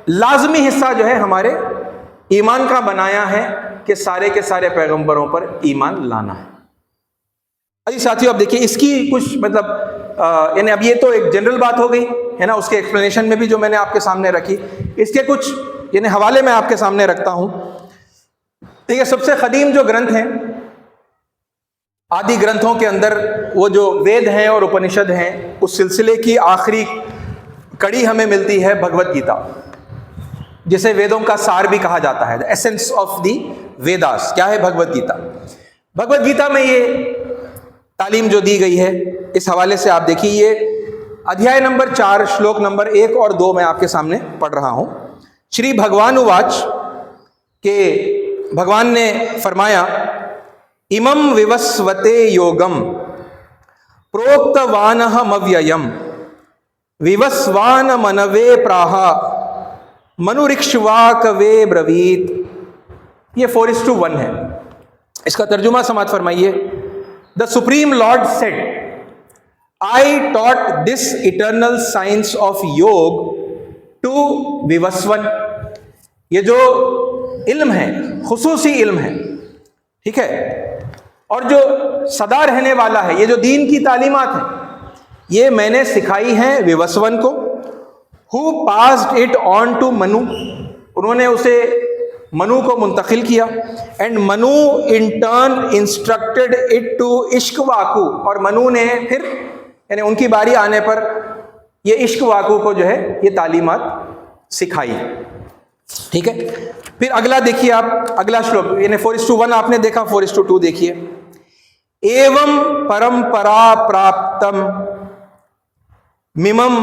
لازمی حصہ جو ہے ہمارے ایمان کا بنایا ہے کہ سارے کے سارے پیغمبروں پر ایمان لانا ہے. اچھی ساتھیو، اب دیکھیے اس کی کچھ مطلب یعنی اب یہ تو ایک جنرل بات ہو گئی ہے نا، اس کے ایکسپلینیشن میں بھی جو میں نے آپ کے سامنے رکھی، اس کے کچھ یعنی حوالے میں آپ کے سامنے رکھتا ہوں. دیکھیے سب سے قدیم جو گرنتھ ہیں، آدی گرنتھوں کے اندر وہ جو وید ہیں اور اپنشد ہیں، اس سلسلے کی آخری کڑی ہمیں ملتی ہے بھگوت گیتا، جسے ویدوں کا سار بھی کہا جاتا ہے. the essence of the Vedas کیا ہے؟ بھگوت گیتا. بھگوت گیتا میں یہ تعلیم جو دی گئی ہے، اس حوالے سے آپ دیکھیے، یہ ادھیائے نمبر 4 شلوک نمبر 1 اور 2 میں آپ کے سامنے پڑھ رہا ہوں. شری بھگوان اواچ کہ بھگوان نے فرمایا، امم ویوسوتے یوگم پروکتوانہ مویم ویوسوان منوے پراہا منورکشواک وے برویت. یہ 4:1 ہے. اس کا ترجمہ سماعت فرمائیے. The Supreme Lord said, I taught this eternal science of Yoga to Vivaswan. یہ جو علم ہے خصوصی علم ہے، ٹھیک ہے، اور جو سدا رہنے والا ہے، یہ جو دین کی تعلیمات ہیں، یہ میں نے سکھائی ہیں ویوسون کو. who passed it on to Manu. انہوں نے اسے منو کو منتقل کیا. And Manu in turn instructed it to Ikshvaku. اور منو نے پھر یعنی ان کی باری آنے پر یہ اشکواکو کو جو ہے یہ تعلیمات سکھائی. ٹھیک ہے. پھر اگلا دیکھیے آپ، اگلا شلوک یعنی 4:1 آپ نے دیکھا، 4:2 دیکھیے. ایوم پرمپرا پراپتم ممم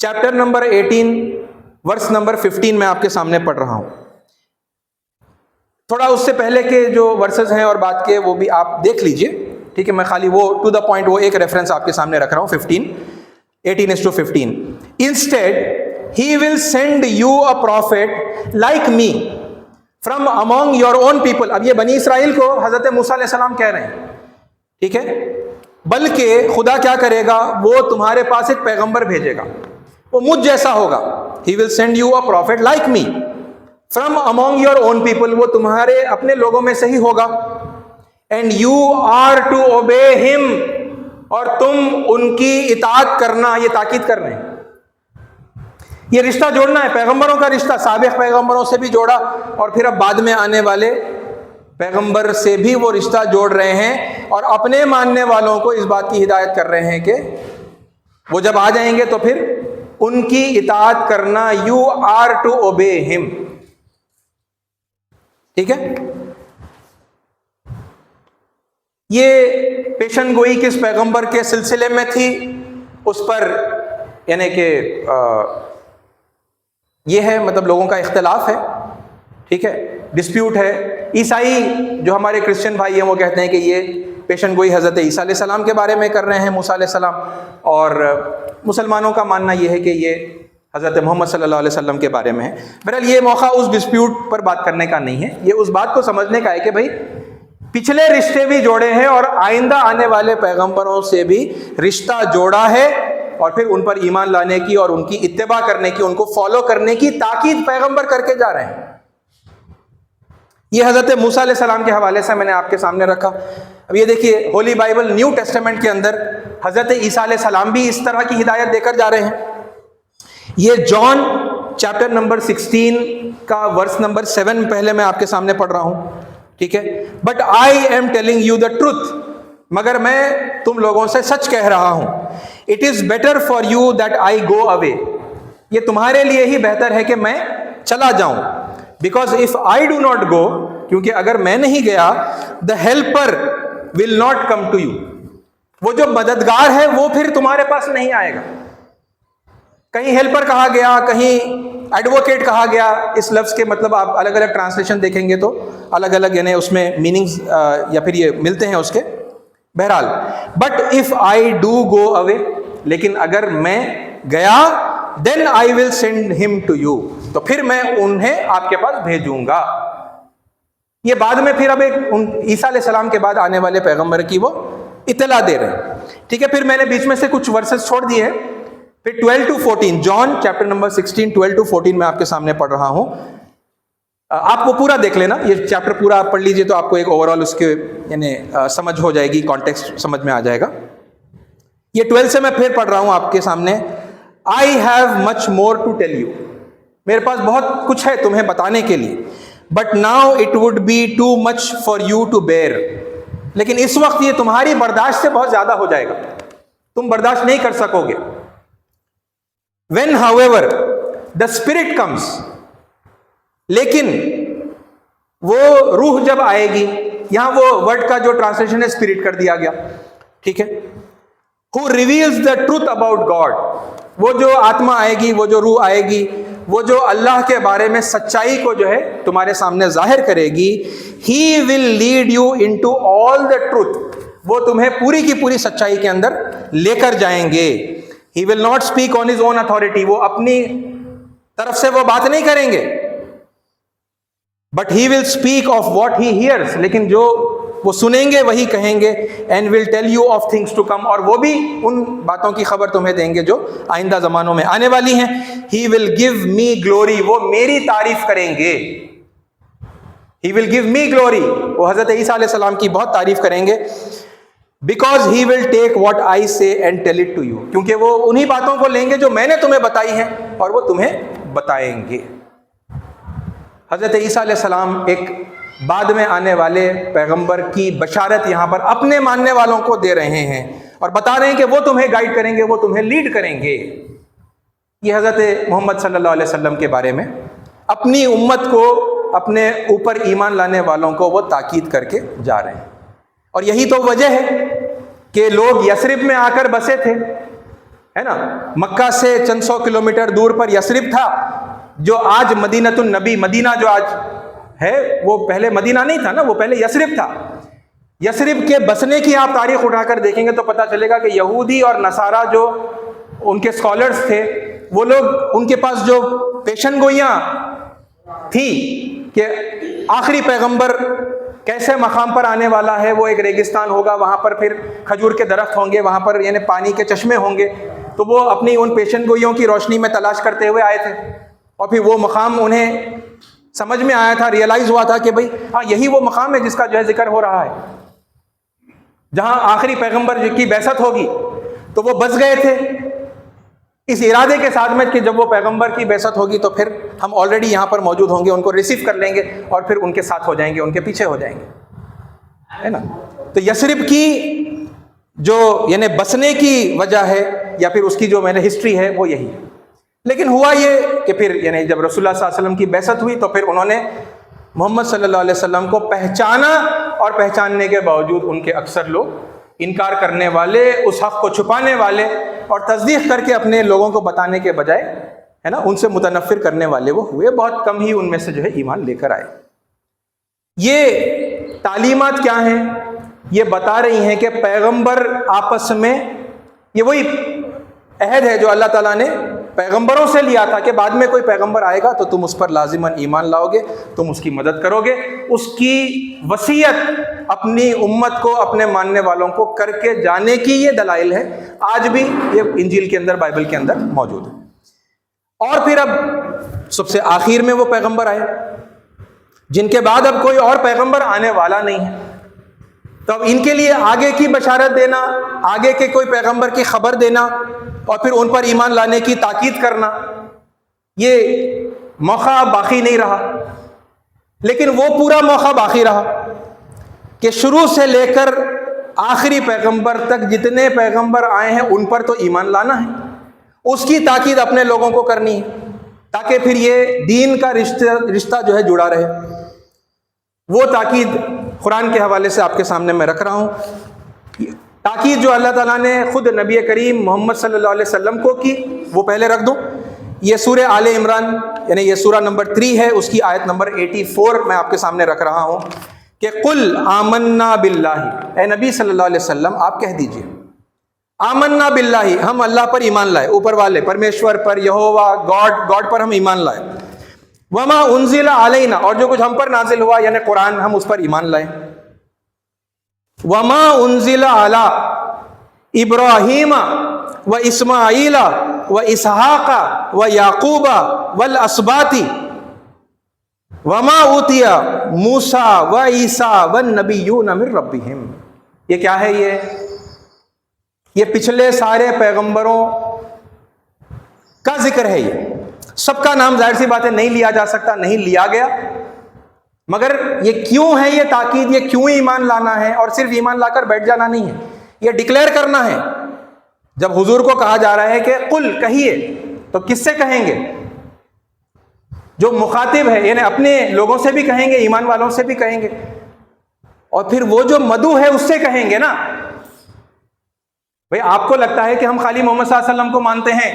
چیپٹر نمبر 18 ورس نمبر 15 میں آپ کے سامنے پڑھ رہا ہوں. تھوڑا اس سے پہلے کے جو ورسز ہیں اور بات کے وہ بھی آپ دیکھ لیجئے, ٹھیک ہے. میں خالی وہ ٹو دا پوائنٹ وہ ایک ریفرنس آپ کے سامنے رکھ رہا ہوں. 18:15 Instead he will send you a prophet like me from among your own people. اب یہ بنی اسرائیل کو حضرت موسیٰ علیہ السلام کہہ رہے ہیں, ٹھیک ہے. بلکہ خدا کیا کرے گا, وہ تمہارے پاس ایک پیغمبر بھیجے گا, وہ مجھ جیسا ہوگا. He will send you a prophet like me from among your own people. وہ تمہارے اپنے لوگوں میں سے ہی ہوگا. And you are to obey him. اور تم ان کی اطاعت کرنا. یہ تاکید کر رہے ہیں, یہ رشتہ جوڑنا ہے, پیغمبروں کا رشتہ سابق پیغمبروں سے بھی جوڑا, اور پھر اب بعد میں آنے والے پیغمبر سے بھی وہ رشتہ جوڑ رہے ہیں, اور اپنے ماننے والوں کو اس بات کی ہدایت کر رہے ہیں کہ وہ جب آ جائیں گے تو پھر ان کی اطاعت کرنا. You are to obey him. ٹھیک ہے. یہ پیشن گوئی کس پیغمبر کے سلسلے میں تھی, اس پر یعنی کہ یہ ہے, مطلب لوگوں کا اختلاف ہے, ٹھیک ہے, ڈسپیوٹ ہے. عیسائی جو ہمارے کرسچن بھائی ہیں وہ کہتے ہیں کہ یہ پیشن گوئی حضرت عیسیٰ علیہ السلام کے بارے میں کر رہے ہیں, موسیٰ علیہ السلام, اور مسلمانوں کا ماننا یہ ہے کہ یہ حضرت محمد صلی اللہ علیہ وسلم کے بارے میں ہے. بہرحال یہ موقع اس ڈسپیوٹ پر بات کرنے کا نہیں ہے, یہ اس بات کو سمجھنے کا ہے کہ بھائی پچھلے رشتے بھی جوڑے ہیں اور آئندہ آنے والے پیغمبروں سے بھی رشتہ جوڑا ہے, اور پھر ان پر ایمان لانے کی اور ان کی اتباع کرنے کی, ان کو فالو کرنے کی تاکید پیغمبر کر کے جا رہے ہیں. یہ حضرت موسیٰ علیہ السلام کے حوالے سے میں نے آپ کے سامنے رکھا. اب یہ دیکھیے, ہولی بائبل نیو ٹیسٹمنٹ کے اندر حضرت عیسیٰ علیہ السلام بھی اس طرح کی ہدایت دے کر جا رہے ہیں. یہ جان چیپٹر نمبر 16 کا ورس نمبر 7 پہلے میں آپ کے سامنے پڑھ رہا ہوں, ٹھیک ہے. But I am telling you the truth, مگر میں تم لوگوں سے سچ کہہ رہا ہوں. It is better for you that I go away. یہ تمہارے لیے ہی بہتر ہے کہ میں چلا جاؤں. Because if I do not go, کیونکہ اگر میں نہیں گیا, the helper will not come to you. وہ جو مددگار ہے وہ پھر تمہارے پاس نہیں آئے گا. کہیں ہیلپر کہا گیا, کہیں ایڈوکیٹ کہا گیا. اس لفظ کے مطلب آپ الگ الگ ٹرانسلیشن دیکھیں گے تو الگ الگ یعنی اس میں میننگز یا پھر یہ ملتے ہیں اس کے. بہرحال but if I do go away, لیکن اگر میں گیا, then I will send him to you, تو پھر میں انہیں آپ کے پاس بھیجوں گا. یہ بعد میں پھر اب ایک عیسیٰ علیہ السلام کے بعد آنے والے پیغمبر کی وہ اطلاع دے رہے ہیں, ٹھیک ہے. پھر میں نے بیچ میں سے کچھ ورسز چھوڑ دیے ہیں. پھر 12-14 جان چیپٹر نمبر 16 12-14 میں آپ کے سامنے پڑھ رہا ہوں. آپ کو پورا دیکھ لینا, یہ چیپٹر پورا آپ پڑھ لیجئے تو آپ کو ایک اوور آل اس کے یعنی سمجھ ہو جائے گی, کانٹیکسٹ سمجھ میں آ جائے گا. یہ 12 سے میں پھر پڑھ رہا ہوں آپ کے سامنے. I have much more to tell you. میرے پاس بہت کچھ ہے تمہیں بتانے کے لیے. But now it would be too much for you to bear. لیکن اس وقت یہ تمہاری برداشت سے بہت زیادہ ہو جائے گا, تم برداشت نہیں کر سکو گے. When however the Spirit comes, لیکن وہ روح جب آئے گی, یہاں وہ ورڈ کا جو ٹرانسلیشن ہے اسپرٹ کر دیا گیا, ٹھیک ہے. Who reveals the truth about God. وہ جو آتما آئے گی, وہ جو روح آئے گی, وہ جو اللہ کے بارے میں سچائی کو جو ہے تمہارے سامنے ظاہر کرے گی. He will lead you into all the truth. وہ تمہیں پوری کی پوری سچائی کے اندر لے کر جائیں گے. He will not speak on his own authority. وہ اپنی طرف سے وہ بات نہیں کریں گے. But he will speak of what he hears. لیکن جو وہ سنیں گے وہی کہیں گے. And will tell you of things to come. اور وہ بھی ان باتوں کی خبر تمہیں دیں گے جو آئندہ زمانوں میں آنے والی ہیں. He will give me glory. وہ میری تعریف کریں گے. He will give me glory. وہ حضرت عیسیٰ علیہ السلام کی بہت تعریف کریں گے. Because he will take what I say and tell it to you. کیونکہ وہ انہی باتوں کو لیں گے جو میں نے تمہیں بتائی ہیں اور وہ تمہیں بتائیں گے. حضرت عیسیٰ علیہ السلام ایک بعد میں آنے والے پیغمبر کی بشارت یہاں پر اپنے ماننے والوں کو دے رہے ہیں اور بتا رہے ہیں کہ وہ تمہیں گائیڈ کریں گے, وہ تمہیں لیڈ کریں گے. یہ حضرت محمد صلی اللہ علیہ وسلم کے بارے میں اپنی امت کو, اپنے اوپر ایمان لانے والوں کو وہ تاکید کر کے جا رہے ہیں. اور یہی تو وجہ ہے کہ لوگ یثرب میں آ کر بسے تھے, ہے نا. مکہ سے چند سو کلومیٹر دور پر یثرب تھا، جو آج مدینۃ النبی، مدینہ جو آج ہے وہ پہلے مدینہ نہیں تھا نا، وہ پہلے یثرب تھا. یثرب کے بسنے کی آپ تاریخ اٹھا کر دیکھیں گے تو پتہ چلے گا کہ یہودی اور نصارہ جو ان کے اسکالرس تھے، وہ لوگ، ان کے پاس جو پیشن گوئیاں تھی کہ آخری پیغمبر کیسے مقام پر آنے والا ہے، وہ ایک ریگستان ہوگا، وہاں پر پھر کھجور کے درخت ہوں گے، وہاں پر یعنی پانی کے چشمے ہوں گے، تو وہ اپنی ان پیشن گوئیوں کی روشنی میں تلاش کرتے ہوئے آئے تھے، اور پھر وہ مقام انہیں سمجھ میں آیا تھا، ریئلائز ہوا تھا کہ بھئی ہاں یہی وہ مقام ہے جس کا جو ہے ذکر ہو رہا ہے، جہاں آخری پیغمبر کی بعثت ہوگی. تو وہ بس گئے تھے اس ارادے کے ساتھ میں کہ جب وہ پیغمبر کی بعثت ہوگی تو پھر ہم آلریڈی یہاں پر موجود ہوں گے، ان کو ریسیو کر لیں گے اور پھر ان کے ساتھ ہو جائیں گے، ان کے پیچھے ہو جائیں گے، ہے نا. تو یثرب کی جو یعنی بسنے کی وجہ ہے یا پھر اس کی جو میں نے ہسٹری ہے وہ یہی ہے. لیکن ہوا یہ کہ پھر یعنی جب رسول اللہ صلی اللہ علیہ وسلم کی بعثت ہوئی تو پھر انہوں نے محمد صلی اللہ علیہ وسلم کو پہچانا، اور پہچاننے کے باوجود ان کے اکثر لوگ انکار کرنے والے، اس حق کو چھپانے والے اور تصدیق کر کے اپنے لوگوں کو بتانے کے بجائے، ہے نا، ان سے متنفر کرنے والے وہ ہوئے. بہت کم ہی ان میں سے جو ہے ایمان لے کر آئے. یہ تعلیمات کیا ہیں؟ یہ بتا رہی ہیں کہ پیغمبر آپس میں، یہ وہی عہد ہے جو اللہ تعالیٰ نے پیغمبروں سے لیا تھا کہ بعد میں کوئی پیغمبر آئے گا تو تم اس پر لازماً ایمان لاؤ گے، تم اس کی مدد کرو گے. اس کی وصیت اپنی امت کو، اپنے ماننے والوں کو کر کے جانے کی یہ دلائل ہے. آج بھی یہ انجیل کے اندر، بائبل کے اندر موجود ہے. اور پھر اب سب سے آخر میں وہ پیغمبر آئے جن کے بعد اب کوئی اور پیغمبر آنے والا نہیں ہے. تو اب ان کے لیے آگے کی بشارت دینا، آگے کے کوئی پیغمبر کی خبر دینا اور پھر ان پر ایمان لانے کی تاکید کرنا، یہ موقع باقی نہیں رہا. لیکن وہ پورا موقع باقی رہا کہ شروع سے لے کر آخری پیغمبر تک جتنے پیغمبر آئے ہیں ان پر تو ایمان لانا ہے، اس کی تاکید اپنے لوگوں کو کرنی ہے تاکہ پھر یہ دین کا رشتہ جو ہے جڑا رہے. وہ تاکید قرآن کے حوالے سے آپ کے سامنے میں رکھ رہا ہوں. تاکید جو اللہ تعالیٰ نے خود نبی کریم محمد صلی اللہ علیہ وسلم کو کی وہ پہلے رکھ دوں. یہ سورہ آل عمران یعنی یہ سورہ نمبر 3 ہے، اس کی آیت نمبر 84 میں آپ کے سامنے رکھ رہا ہوں کہ قل آمنا باللہ، اے نبی صلی اللہ علیہ وسلم آپ کہہ دیجئے آمنا باللہ، ہم اللہ پر ایمان لائے، اوپر والے پرمیشور پر، یہوہ گاڈ پر ہم ایمان لائے. وما انزل علینا، اور جو کچھ ہم پر نازل ہوا یعنی قرآن، ہم اس پر ایمان لائے. وما انزل علی ابراہیم و اسماعیل و اسحاق و یعقوب والاسباط وما اوتی موسیٰ و عیسیٰ والنبیون من ربہم. یہ کیا ہے؟ یہ پچھلے سارے پیغمبروں کا ذکر ہے. یہ سب کا نام ظاہر سی بات ہے نہیں لیا جا سکتا، نہیں لیا گیا، مگر یہ کیوں ہے یہ تاکید، یہ کیوں ایمان لانا ہے؟ اور صرف ایمان لا کر بیٹھ جانا نہیں ہے، یہ ڈکلیئر کرنا ہے. جب حضور کو کہا جا رہا ہے کہ قل کہیے، تو کس سے کہیں گے؟ جو مخاطب ہے یعنی اپنے لوگوں سے بھی کہیں گے، ایمان والوں سے بھی کہیں گے، اور پھر وہ جو مدعو ہے اس سے کہیں گے نا. بھئی آپ کو لگتا ہے کہ ہم خالی محمد صلی اللہ علیہ وسلم کو مانتے ہیں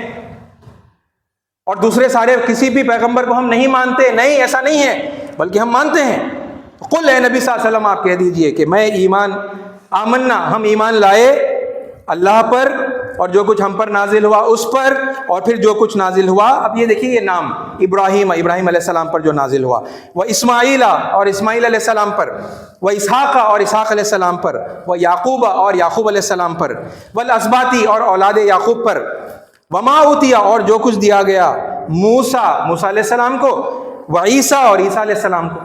اور دوسرے سارے کسی بھی پیغمبر کو ہم نہیں مانتے؟ نہیں، ایسا نہیں ہے، بلکہ ہم مانتے ہیں. قل اے نبی صلی اللہ علیہ وسلم آپ کہہ دیجئے کہ میں آمنا، ہم ایمان لائے اللہ پر اور جو کچھ ہم پر نازل ہوا اس پر، اور پھر جو کچھ نازل ہوا، اب یہ دیکھیے یہ نام ابراہیم علیہ السلام پر جو نازل ہوا، وہ اسماعیل اور اسماعیل علیہ السلام پر، وہ اسحاق اور اسحاق علیہ السلام پر، وہ یعقوب اور یعقوب علیہ السلام پر، والاسباطی اور اولاد یعقوب پر، وما اوتیا اور جو کچھ دیا گیا موسیٰ علیہ السلام کو، وعیسیٰ اور عیسیٰ علیہ السلام کو،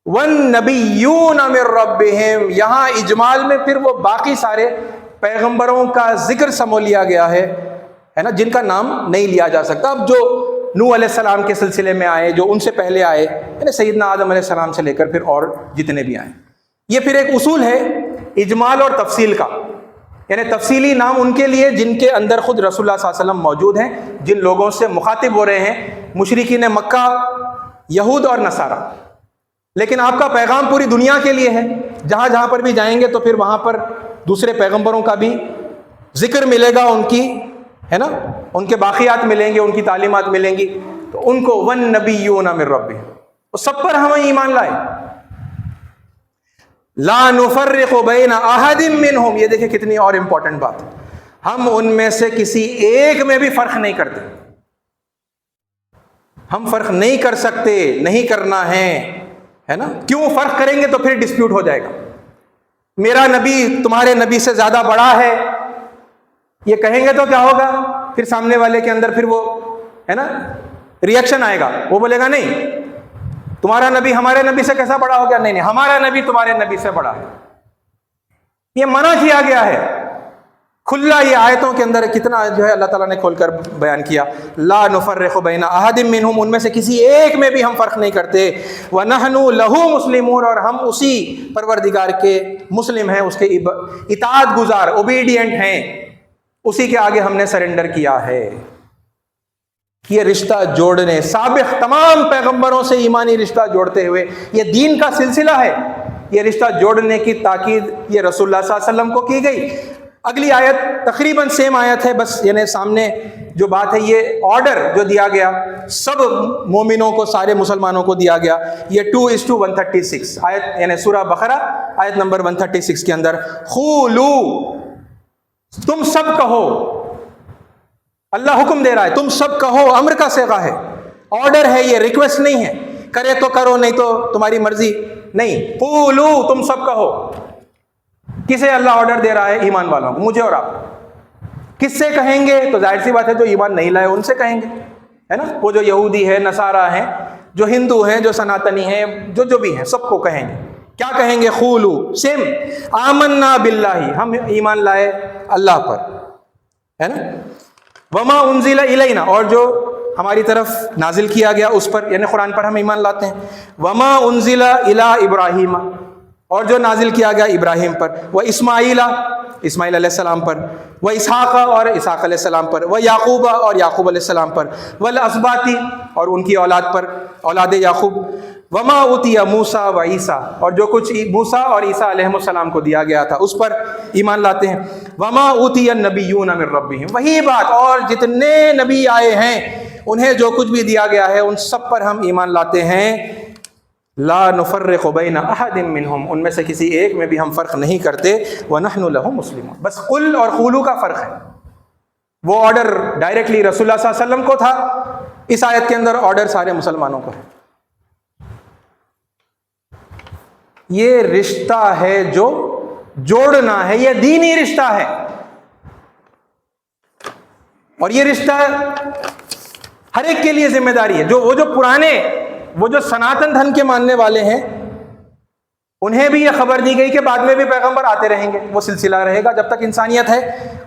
والنبیون من ربہم. یہاں اجمال میں پھر وہ باقی سارے پیغمبروں کا ذکر سمو لیا گیا ہے نا، جن کا نام نہیں لیا جا سکتا. اب جو نوح علیہ السلام کے سلسلے میں آئے، جو ان سے پہلے آئے، یعنی سیدنا آدم علیہ السلام سے لے کر پھر اور جتنے بھی آئے، یہ پھر ایک اصول ہے اجمال اور تفصیل کا. یعنی تفصیلی نام ان کے لیے جن کے اندر خود رسول اللہ صلی اللہ علیہ وسلم موجود ہیں، جن لوگوں سے مخاطب ہو رہے ہیں، مشرکین مکہ، یہود اور نصارہ. لیکن آپ کا پیغام پوری دنیا کے لیے ہے، جہاں جہاں پر بھی جائیں گے تو پھر وہاں پر دوسرے پیغمبروں کا بھی ذکر ملے گا، ان کی ہے نا، ان کے باقیات ملیں گے، ان کی تعلیمات ملیں گی، تو ان کو والنبیون من ربہم، وہ سب پر ہمیں ایمان لائے. لا نفرق بین احد منہم، یہ دیکھیں کتنی اور امپورٹنٹ بات، ہم ان میں سے کسی ایک میں بھی فرق نہیں کرتے. ہم فرق نہیں کر سکتے، نہیں کرنا ہے نا. کیوں فرق کریں گے تو پھر ڈسپیوٹ ہو جائے گا. میرا نبی تمہارے نبی سے زیادہ بڑا ہے یہ کہیں گے تو کیا ہوگا، پھر سامنے والے کے اندر پھر وہ ہے نا ریئیکشن آئے گا. وہ بولے گا نہیں تمہارا نبی ہمارے نبی سے کیسا بڑا ہو گیا، نہیں ہمارا نبی تمہارے نبی سے بڑا ہے. یہ منع کیا گیا ہے کھلا. یہ آیتوں کے اندر کتنا جو ہے اللہ تعالیٰ نے کھول کر بیان کیا. لا نفرق بین احد منہم، ان میں سے کسی ایک میں بھی ہم فرق نہیں کرتے. وَنَحْنُ لَهُ مُسْلِمُونَ، اور ہم اسی پروردگار کے مسلم ہیں، اس کے اطاعت گزار، اوبیڈینٹ ہیں، اسی کے آگے ہم نے سرنڈر کیا ہے. یہ رشتہ جوڑنے، سابق تمام پیغمبروں سے ایمانی رشتہ جوڑتے ہوئے یہ دین کا سلسلہ ہے. یہ رشتہ جوڑنے کی تاکید یہ رسول اللہ صلی اللہ علیہ وسلم کو کی گئی. اگلی آیت تقریباً سیم آیت ہے، بس یعنی سامنے جو بات ہے، یہ آرڈر جو دیا گیا سب مومنوں کو، سارے مسلمانوں کو دیا گیا. یہ 2:136 آیت، یعنی سورہ بقرہ آیت نمبر 136 کے اندر، قولو، تم سب کہو. اللہ حکم دے رہا ہے تم سب کہو، امر کا صیغہ ہے، آرڈر ہے، یہ ریکویسٹ نہیں ہے، کرے تو کرو نہیں تو تمہاری مرضی نہیں. قولو، تم سب کہو. کسے اللہ آرڈر دے رہا ہے؟ ایمان والوں کو، مجھے اور آپ. کس سے کہیں گے؟ تو ظاہر سی بات ہے جو ایمان نہیں لائے ان سے کہیں گے، ہے نا. وہ جو یہودی ہے، نصارہ ہیں، جو ہندو ہیں، جو سناتنی ہیں، جو بھی ہیں، سب کو کہیں گے. کیا کہیں گے؟ قولو، سیم، آمنا باللہ، ہم ایمان لائے اللہ پر، ہے نا. وما انزل الینا، اور جو ہماری طرف نازل کیا گیا اس پر، یعنی قرآن پر ہم ایمان لاتے ہیں. وما انزل الی ابراہیم، اور جو نازل کیا گیا ابراہیم پر. وہ اسماعیل علیہ السلام پر. وہ اسحاق، اور اسحاق علیہ السلام پر. وہ یعقوب، اور یعقوب علیہ السلام پر. والاسباط، اور ان کی اولاد پر، اولاد یعقوب. وما اوتی موسیٰ و عیسیٰ، اور جو کچھ موسیٰ اور عیسیٰ علیہ السلام کو دیا گیا تھا اس پر ایمان لاتے ہیں. وما اوتی النبیون من ربہم، وہی بات، اور جتنے نبی آئے ہیں انہیں جو کچھ بھی دیا گیا ہے ان سب پر ہم ایمان لاتے ہیں. لا نفرق بین احد منہم، ان میں سے کسی ایک میں بھی ہم فرق نہیں کرتے. وَنَحْنُ لَهُ مُسْلِمُونَ، بس قل اور قولو کا فرق ہے. وہ آرڈر ڈائریکٹلی رسول اللہ صلی اللہ علیہ وسلم کو تھا، اس آیت کے اندر آرڈر سارے مسلمانوں کو ہے. یہ رشتہ ہے جو جوڑنا ہے، یہ دینی رشتہ ہے. اور یہ رشتہ ہر ایک کے لیے ذمہ داری ہے. وہ جو پرانے، وہ جو سناتن دھن کے ماننے والے ہیں، انہیں بھی یہ خبر دی گئی کہ بعد میں بھی پیغمبر آتے رہیں گے، وہ سلسلہ رہے گا جب تک انسانیت ہے.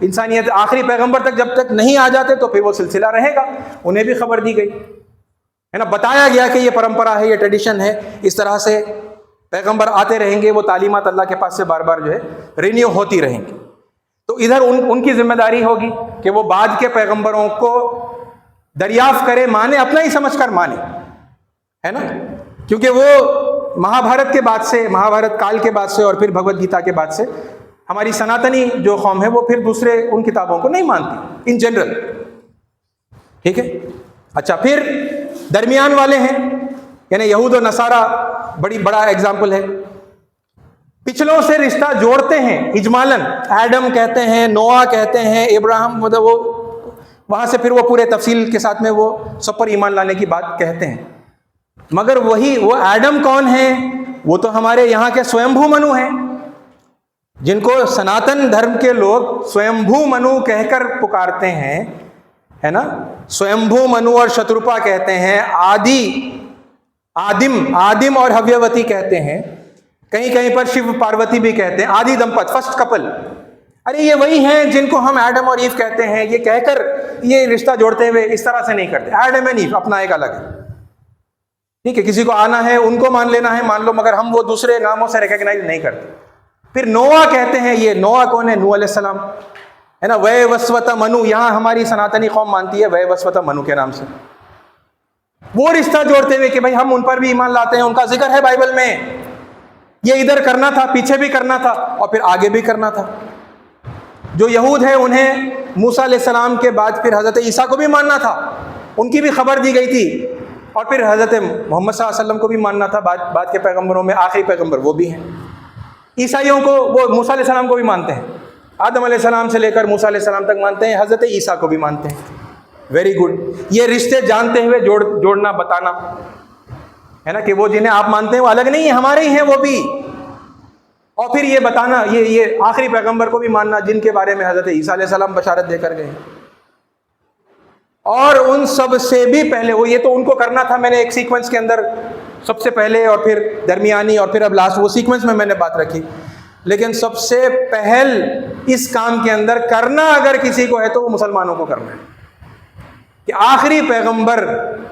انسانیت آخری پیغمبر تک جب تک نہیں آ جاتے تو پھر وہ سلسلہ رہے گا. انہیں بھی خبر دی گئی ہے نا، بتایا گیا کہ یہ پرمپرا ہے، یہ ٹریڈیشن ہے، اس طرح سے پیغمبر آتے رہیں گے، وہ تعلیمات اللہ کے پاس سے بار بار جو ہے رینیو ہوتی رہیں گی. تو ادھر ان کی ذمہ داری ہوگی کہ وہ بعد کے پیغمبروں کو دریافت کرے، مانے، اپنا ہی سمجھ کر مانے، ہے نا. کیونکہ وہ مہابھارت کے بعد سے، مہابھارت کال کے بعد سے، اور پھر بھگوت گیتا کے بعد سے ہماری سناتنی جو قوم ہے وہ پھر دوسرے ان کتابوں کو نہیں مانتی ان جنرل. ٹھیک ہے. اچھا، پھر درمیان والے ہیں، یعنی یہود و نصارہ بڑا ایگزامپل ہے. پچھلوں سے رشتہ جوڑتے ہیں اجمالاً، ایڈم کہتے ہیں، نوح کہتے ہیں، ابراہیم، مطلب وہ وہاں سے پھر وہ پورے تفصیل کے ساتھ میں وہ سب پر ایمان لانے کی بات کہتے ہیں. مگر وہ ایڈم کون ہیں؟ وہ تو ہمارے یہاں کے سویمبھو منو ہیں، جن کو سناتن دھرم کے لوگ سویمبھو منو کہہ کر پکارتے ہیں، ہے نا. سویمبھو منو اور شتروپا کہتے ہیں، آدم اور حویوتی کہتے ہیں، کہیں کہیں پر شیو پاروتی بھی کہتے ہیں، آدی دمپت، فرسٹ کپل. ارے یہ وہی ہیں جن کو ہم ایڈم اور ایو کہتے ہیں. یہ کہہ کر یہ رشتہ جوڑتے ہوئے اس طرح سے نہیں کرتے. ایڈم اینڈ ایو اپنا ایک الگ ہے. ٹھیک ہے، کسی کو آنا ہے ان کو مان لینا ہے، مان لو، مگر ہم وہ دوسرے ناموں سے ریکگنائز نہیں کرتے. پھر نوح کہتے ہیں، یہ نوح کون ہے؟ نوح علیہ السلام، ہے نا. وے وسوتا منو، یہاں ہماری سناتنی قوم مانتی ہے وے وسوتا منو کے نام سے. وہ رشتہ جوڑتے ہوئے کہ بھائی ہم ان پر بھی ایمان لاتے ہیں، ان کا ذکر ہے بائبل میں. یہ ادھر کرنا تھا، پیچھے بھی کرنا تھا، اور پھر آگے بھی کرنا تھا. جو یہود ہیں انہیں موسیٰ علیہ السلام کے بعد پھر حضرت عیسیٰ کو بھی ماننا تھا، ان کی بھی خبر دی گئی تھی، اور پھر حضرت محمد صلی اللہ علیہ وسلم کو بھی ماننا تھا، بعد کے پیغمبروں میں آخری پیغمبر وہ بھی ہیں۔ عیسائیوں کو وہ موسیٰ علیہ السلام کو بھی مانتے ہیں، آدم علیہ السلام سے لے کر موسیٰ علیہ السلام تک مانتے ہیں، حضرت عیسیٰ کو بھی مانتے ہیں۔ ویری گڈ، یہ رشتے جانتے ہوئے جوڑنا بتانا ہے نا کہ وہ جنہیں آپ مانتے ہیں وہ الگ نہیں ہیں، ہمارے ہی ہیں وہ بھی، اور پھر یہ بتانا یہ آخری پیغمبر کو بھی ماننا جن کے بارے میں حضرت عیسیٰ علیہ السلام بشارت دے کر گئے، اور ان سب سے بھی پہلے وہ، یہ تو ان کو کرنا تھا، میں نے ایک سیکوینس کے اندر سب سے پہلے اور پھر درمیانی اور پھر اب لاسٹ، وہ سیکوینس میں نے بات رکھی، لیکن سب سے پہل اس کام کے اندر کرنا اگر کسی کو ہے تو وہ مسلمانوں کو کرنا ہے کہ آخری پیغمبر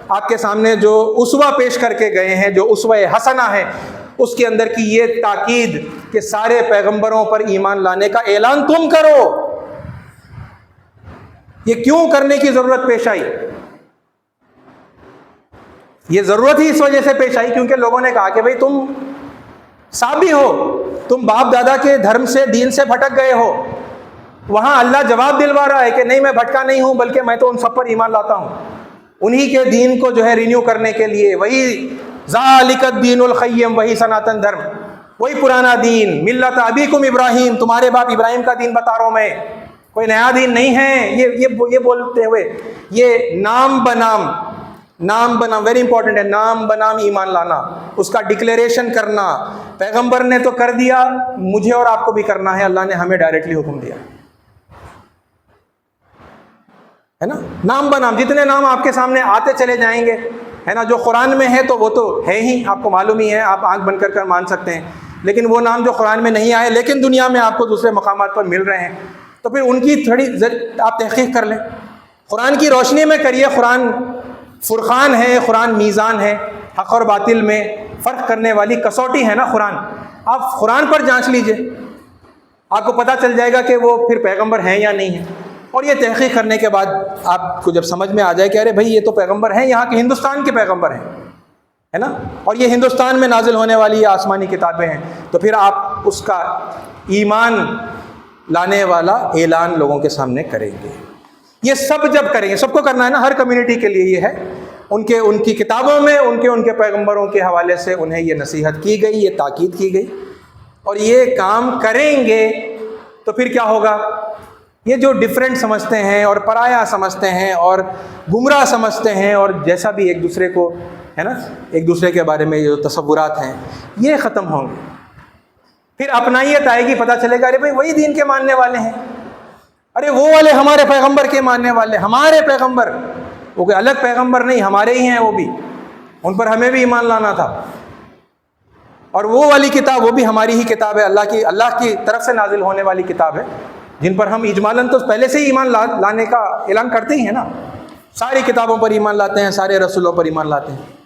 آپ کے سامنے جو اسوہ پیش کر کے گئے ہیں، جو اسوہ حسنہ ہے، اس کے اندر کی یہ تاکید کہ سارے پیغمبروں پر ایمان لانے کا اعلان تم کرو۔ یہ کیوں کرنے کی ضرورت پیش آئی؟ یہ ضرورت ہی اس وجہ سے پیش آئی کیونکہ لوگوں نے کہا کہ بھئی تم صحابی ہو، تم باپ دادا کے دھرم سے، دین سے بھٹک گئے ہو۔ وہاں اللہ جواب دلوا رہا ہے کہ نہیں، میں بھٹکا نہیں ہوں، بلکہ میں تو ان سب پر ایمان لاتا ہوں، انہی کے دین کو جو ہے رینیو کرنے کے لیے، وہی ذالک الدین القیم، وہی سناتن دھرم، وہی پرانا دین، ملت ابیکم ابراہیم، تمہارے باپ ابراہیم کا دین بتا رہا ہوں میں، کوئی نیا دین نہیں ہے۔ یہ بولتے ہوئے یہ نام بنام ویری امپورٹنٹ ہے، نام بنام ایمان لانا، اس کا ڈکلیریشن کرنا۔ پیغمبر نے تو کر دیا، مجھے اور آپ کو بھی کرنا ہے، اللہ نے ہمیں ڈائریکٹلی حکم دیا ہے نا۔ نام بنام، جتنے نام آپ کے سامنے آتے چلے جائیں گے ہے نا، جو قرآن میں ہے تو وہ تو ہے ہی، آپ کو معلوم ہی ہے، آپ آنکھ بند کر مان سکتے ہیں، لیکن وہ نام جو قرآن میں نہیں آئے لیکن دنیا میں آپ کو دوسرے مقامات پر مل رہے ہیں، تو پھر ان کی تھوڑی آپ تحقیق کر لیں، قرآن کی روشنی میں کریے۔ قرآن فرقان ہے، قرآن میزان ہے، حق اور باطل میں فرق کرنے والی کسوٹی ہے نا قرآن۔ آپ قرآن پر جانچ لیجئے، آپ کو پتہ چل جائے گا کہ وہ پھر پیغمبر ہیں یا نہیں ہیں، اور یہ تحقیق کرنے کے بعد آپ کو جب سمجھ میں آ جائے کہ ارے بھائی یہ تو پیغمبر ہیں، یہاں کے ہندوستان کے پیغمبر ہیں ہے نا، اور یہ ہندوستان میں نازل ہونے والی آسمانی کتابیں ہیں، تو پھر آپ اس کا ایمان لانے والا اعلان لوگوں کے سامنے کریں گے۔ یہ سب جب کریں گے، سب کو کرنا ہے نا، ہر کمیونٹی کے لیے یہ ہے، ان کی کتابوں میں ان کے پیغمبروں کے حوالے سے انہیں یہ نصیحت کی گئی، یہ تاکید کی گئی، اور یہ کام کریں گے تو پھر کیا ہوگا؟ یہ جو ڈیفرنٹ سمجھتے ہیں اور پرایا سمجھتے ہیں اور گمراہ سمجھتے ہیں، اور جیسا بھی ایک دوسرے کو ہے نا، ایک دوسرے کے بارے میں جو تصورات ہیں، یہ ختم ہوں گے، پھر اپنائیت آئے گی، پتہ چلے گا ارے بھائی وہی دین کے ماننے والے ہیں، ارے وہ والے ہمارے پیغمبر کے ماننے والے، ہمارے پیغمبر، وہ کوئی الگ پیغمبر نہیں، ہمارے ہی ہیں، وہ بھی، ان پر ہمیں بھی ایمان لانا تھا، اور وہ والی کتاب وہ بھی ہماری ہی کتاب ہے، اللہ کی طرف سے نازل ہونے والی کتاب ہے، جن پر ہم اجمالاً تو پہلے سے ہی ایمان لانے کا اعلان کرتے ہی ہیں نا، ساری کتابوں پر ایمان لاتے ہیں، سارے رسولوں پر ایمان لاتے ہیں۔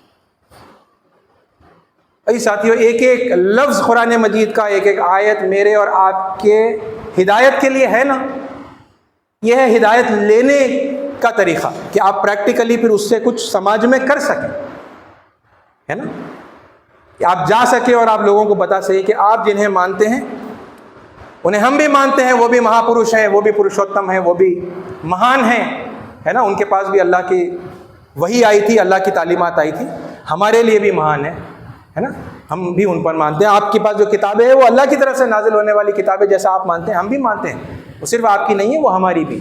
اے ساتھیو، ایک ایک لفظ قرآن مجید کا، ایک ایک آیت میرے اور آپ کے ہدایت کے لیے ہے نا، یہ ہے ہدایت لینے کا طریقہ کہ آپ پریکٹیکلی پھر اس سے کچھ سماج میں کر سکیں، ہے نا، کہ آپ جا سکیں اور آپ لوگوں کو بتا سکیں کہ آپ جنہیں مانتے ہیں انہیں ہم بھی مانتے ہیں، وہ بھی مہا پروش ہیں، وہ بھی پروشوتم ہیں، وہ بھی مہان ہیں، ہے نا، ان کے پاس بھی اللہ کی وحی آئی تھی، اللہ کی تعلیمات آئی تھی، ہمارے لیے بھی مہان ہے نا، ہم بھی ان پر مانتے ہیں۔ آپ کے پاس جو کتابیں ہیں وہ اللہ کی طرف سے نازل ہونے والی کتابیں، جیسا آپ مانتے ہیں ہم بھی مانتے ہیں، وہ صرف آپ کی نہیں ہے، وہ ہماری بھی۔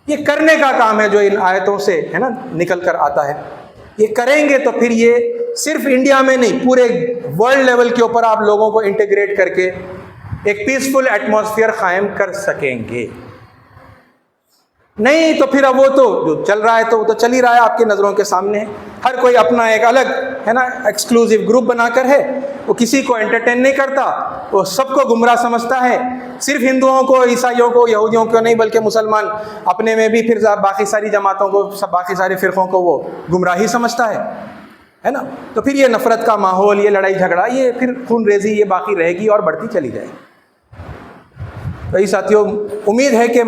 یہ کرنے کا کام ہے جو ان آیتوں سے ہے نا نکل کر آتا ہے، یہ کریں گے تو پھر یہ صرف انڈیا میں نہیں، پورے ورلڈ لیول کے اوپر آپ لوگوں کو انٹیگریٹ کر کے ایک پیسفل ایٹماسفیئر قائم کر سکیں گے۔ نہیں تو پھر اب وہ تو جو چل رہا ہے تو وہ تو چل ہی رہا ہے، آپ کی نظروں کے سامنے ہے، ہر کوئی اپنا ایک الگ ہے نا ایکسکلوزیو گروپ بنا کر ہے، وہ کسی کو انٹرٹین نہیں کرتا، وہ سب کو گمراہ سمجھتا ہے، صرف ہندوؤں کو، عیسائیوں کو، یہودیوں کو نہیں بلکہ مسلمان اپنے میں بھی پھر باقی ساری جماعتوں کو، باقی سارے فرقوں کو وہ گمراہی سمجھتا ہے نا، تو پھر یہ نفرت کا ماحول، یہ لڑائی جھگڑا، یہ پھر خون ریزی یہ باقی رہے گی اور بڑھتی چلی جائے گی۔ تو ساتھیوں، امید ہے کہ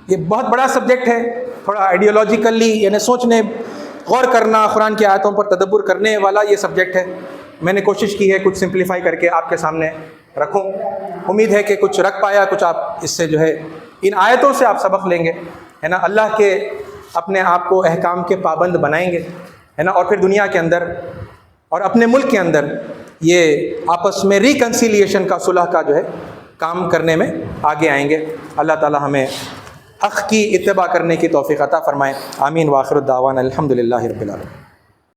یہ بہت بڑا سبجیکٹ ہے، تھوڑا آئیڈیالوجیکلی یعنی سوچنے، غور کرنا، قرآن کی آیتوں پر تدبر کرنے والا یہ سبجیکٹ ہے۔ میں نے کوشش کی ہے کچھ سمپلیفائی کر کے آپ کے سامنے رکھوں. امید ہے کہ کچھ رکھ پایا، کچھ آپ اس سے جو ہے ان آیتوں سے آپ سبق لیں گے، ہے نا، اللہ کے اپنے آپ کو احکام کے پابند بنائیں گے، ہے نا، اور پھر دنیا کے اندر اور اپنے ملک کے اندر یہ آپس میں ریکنسیلیشن کا، صلح کا جو ہے کام کرنے میں آگے آئیں گے. اللہ تعالی ہمیں حق کی اتباع کرنے کی توفیق عطا فرمائے. آمین. وآخر الدعوانا الحمدللہ رب العالمین.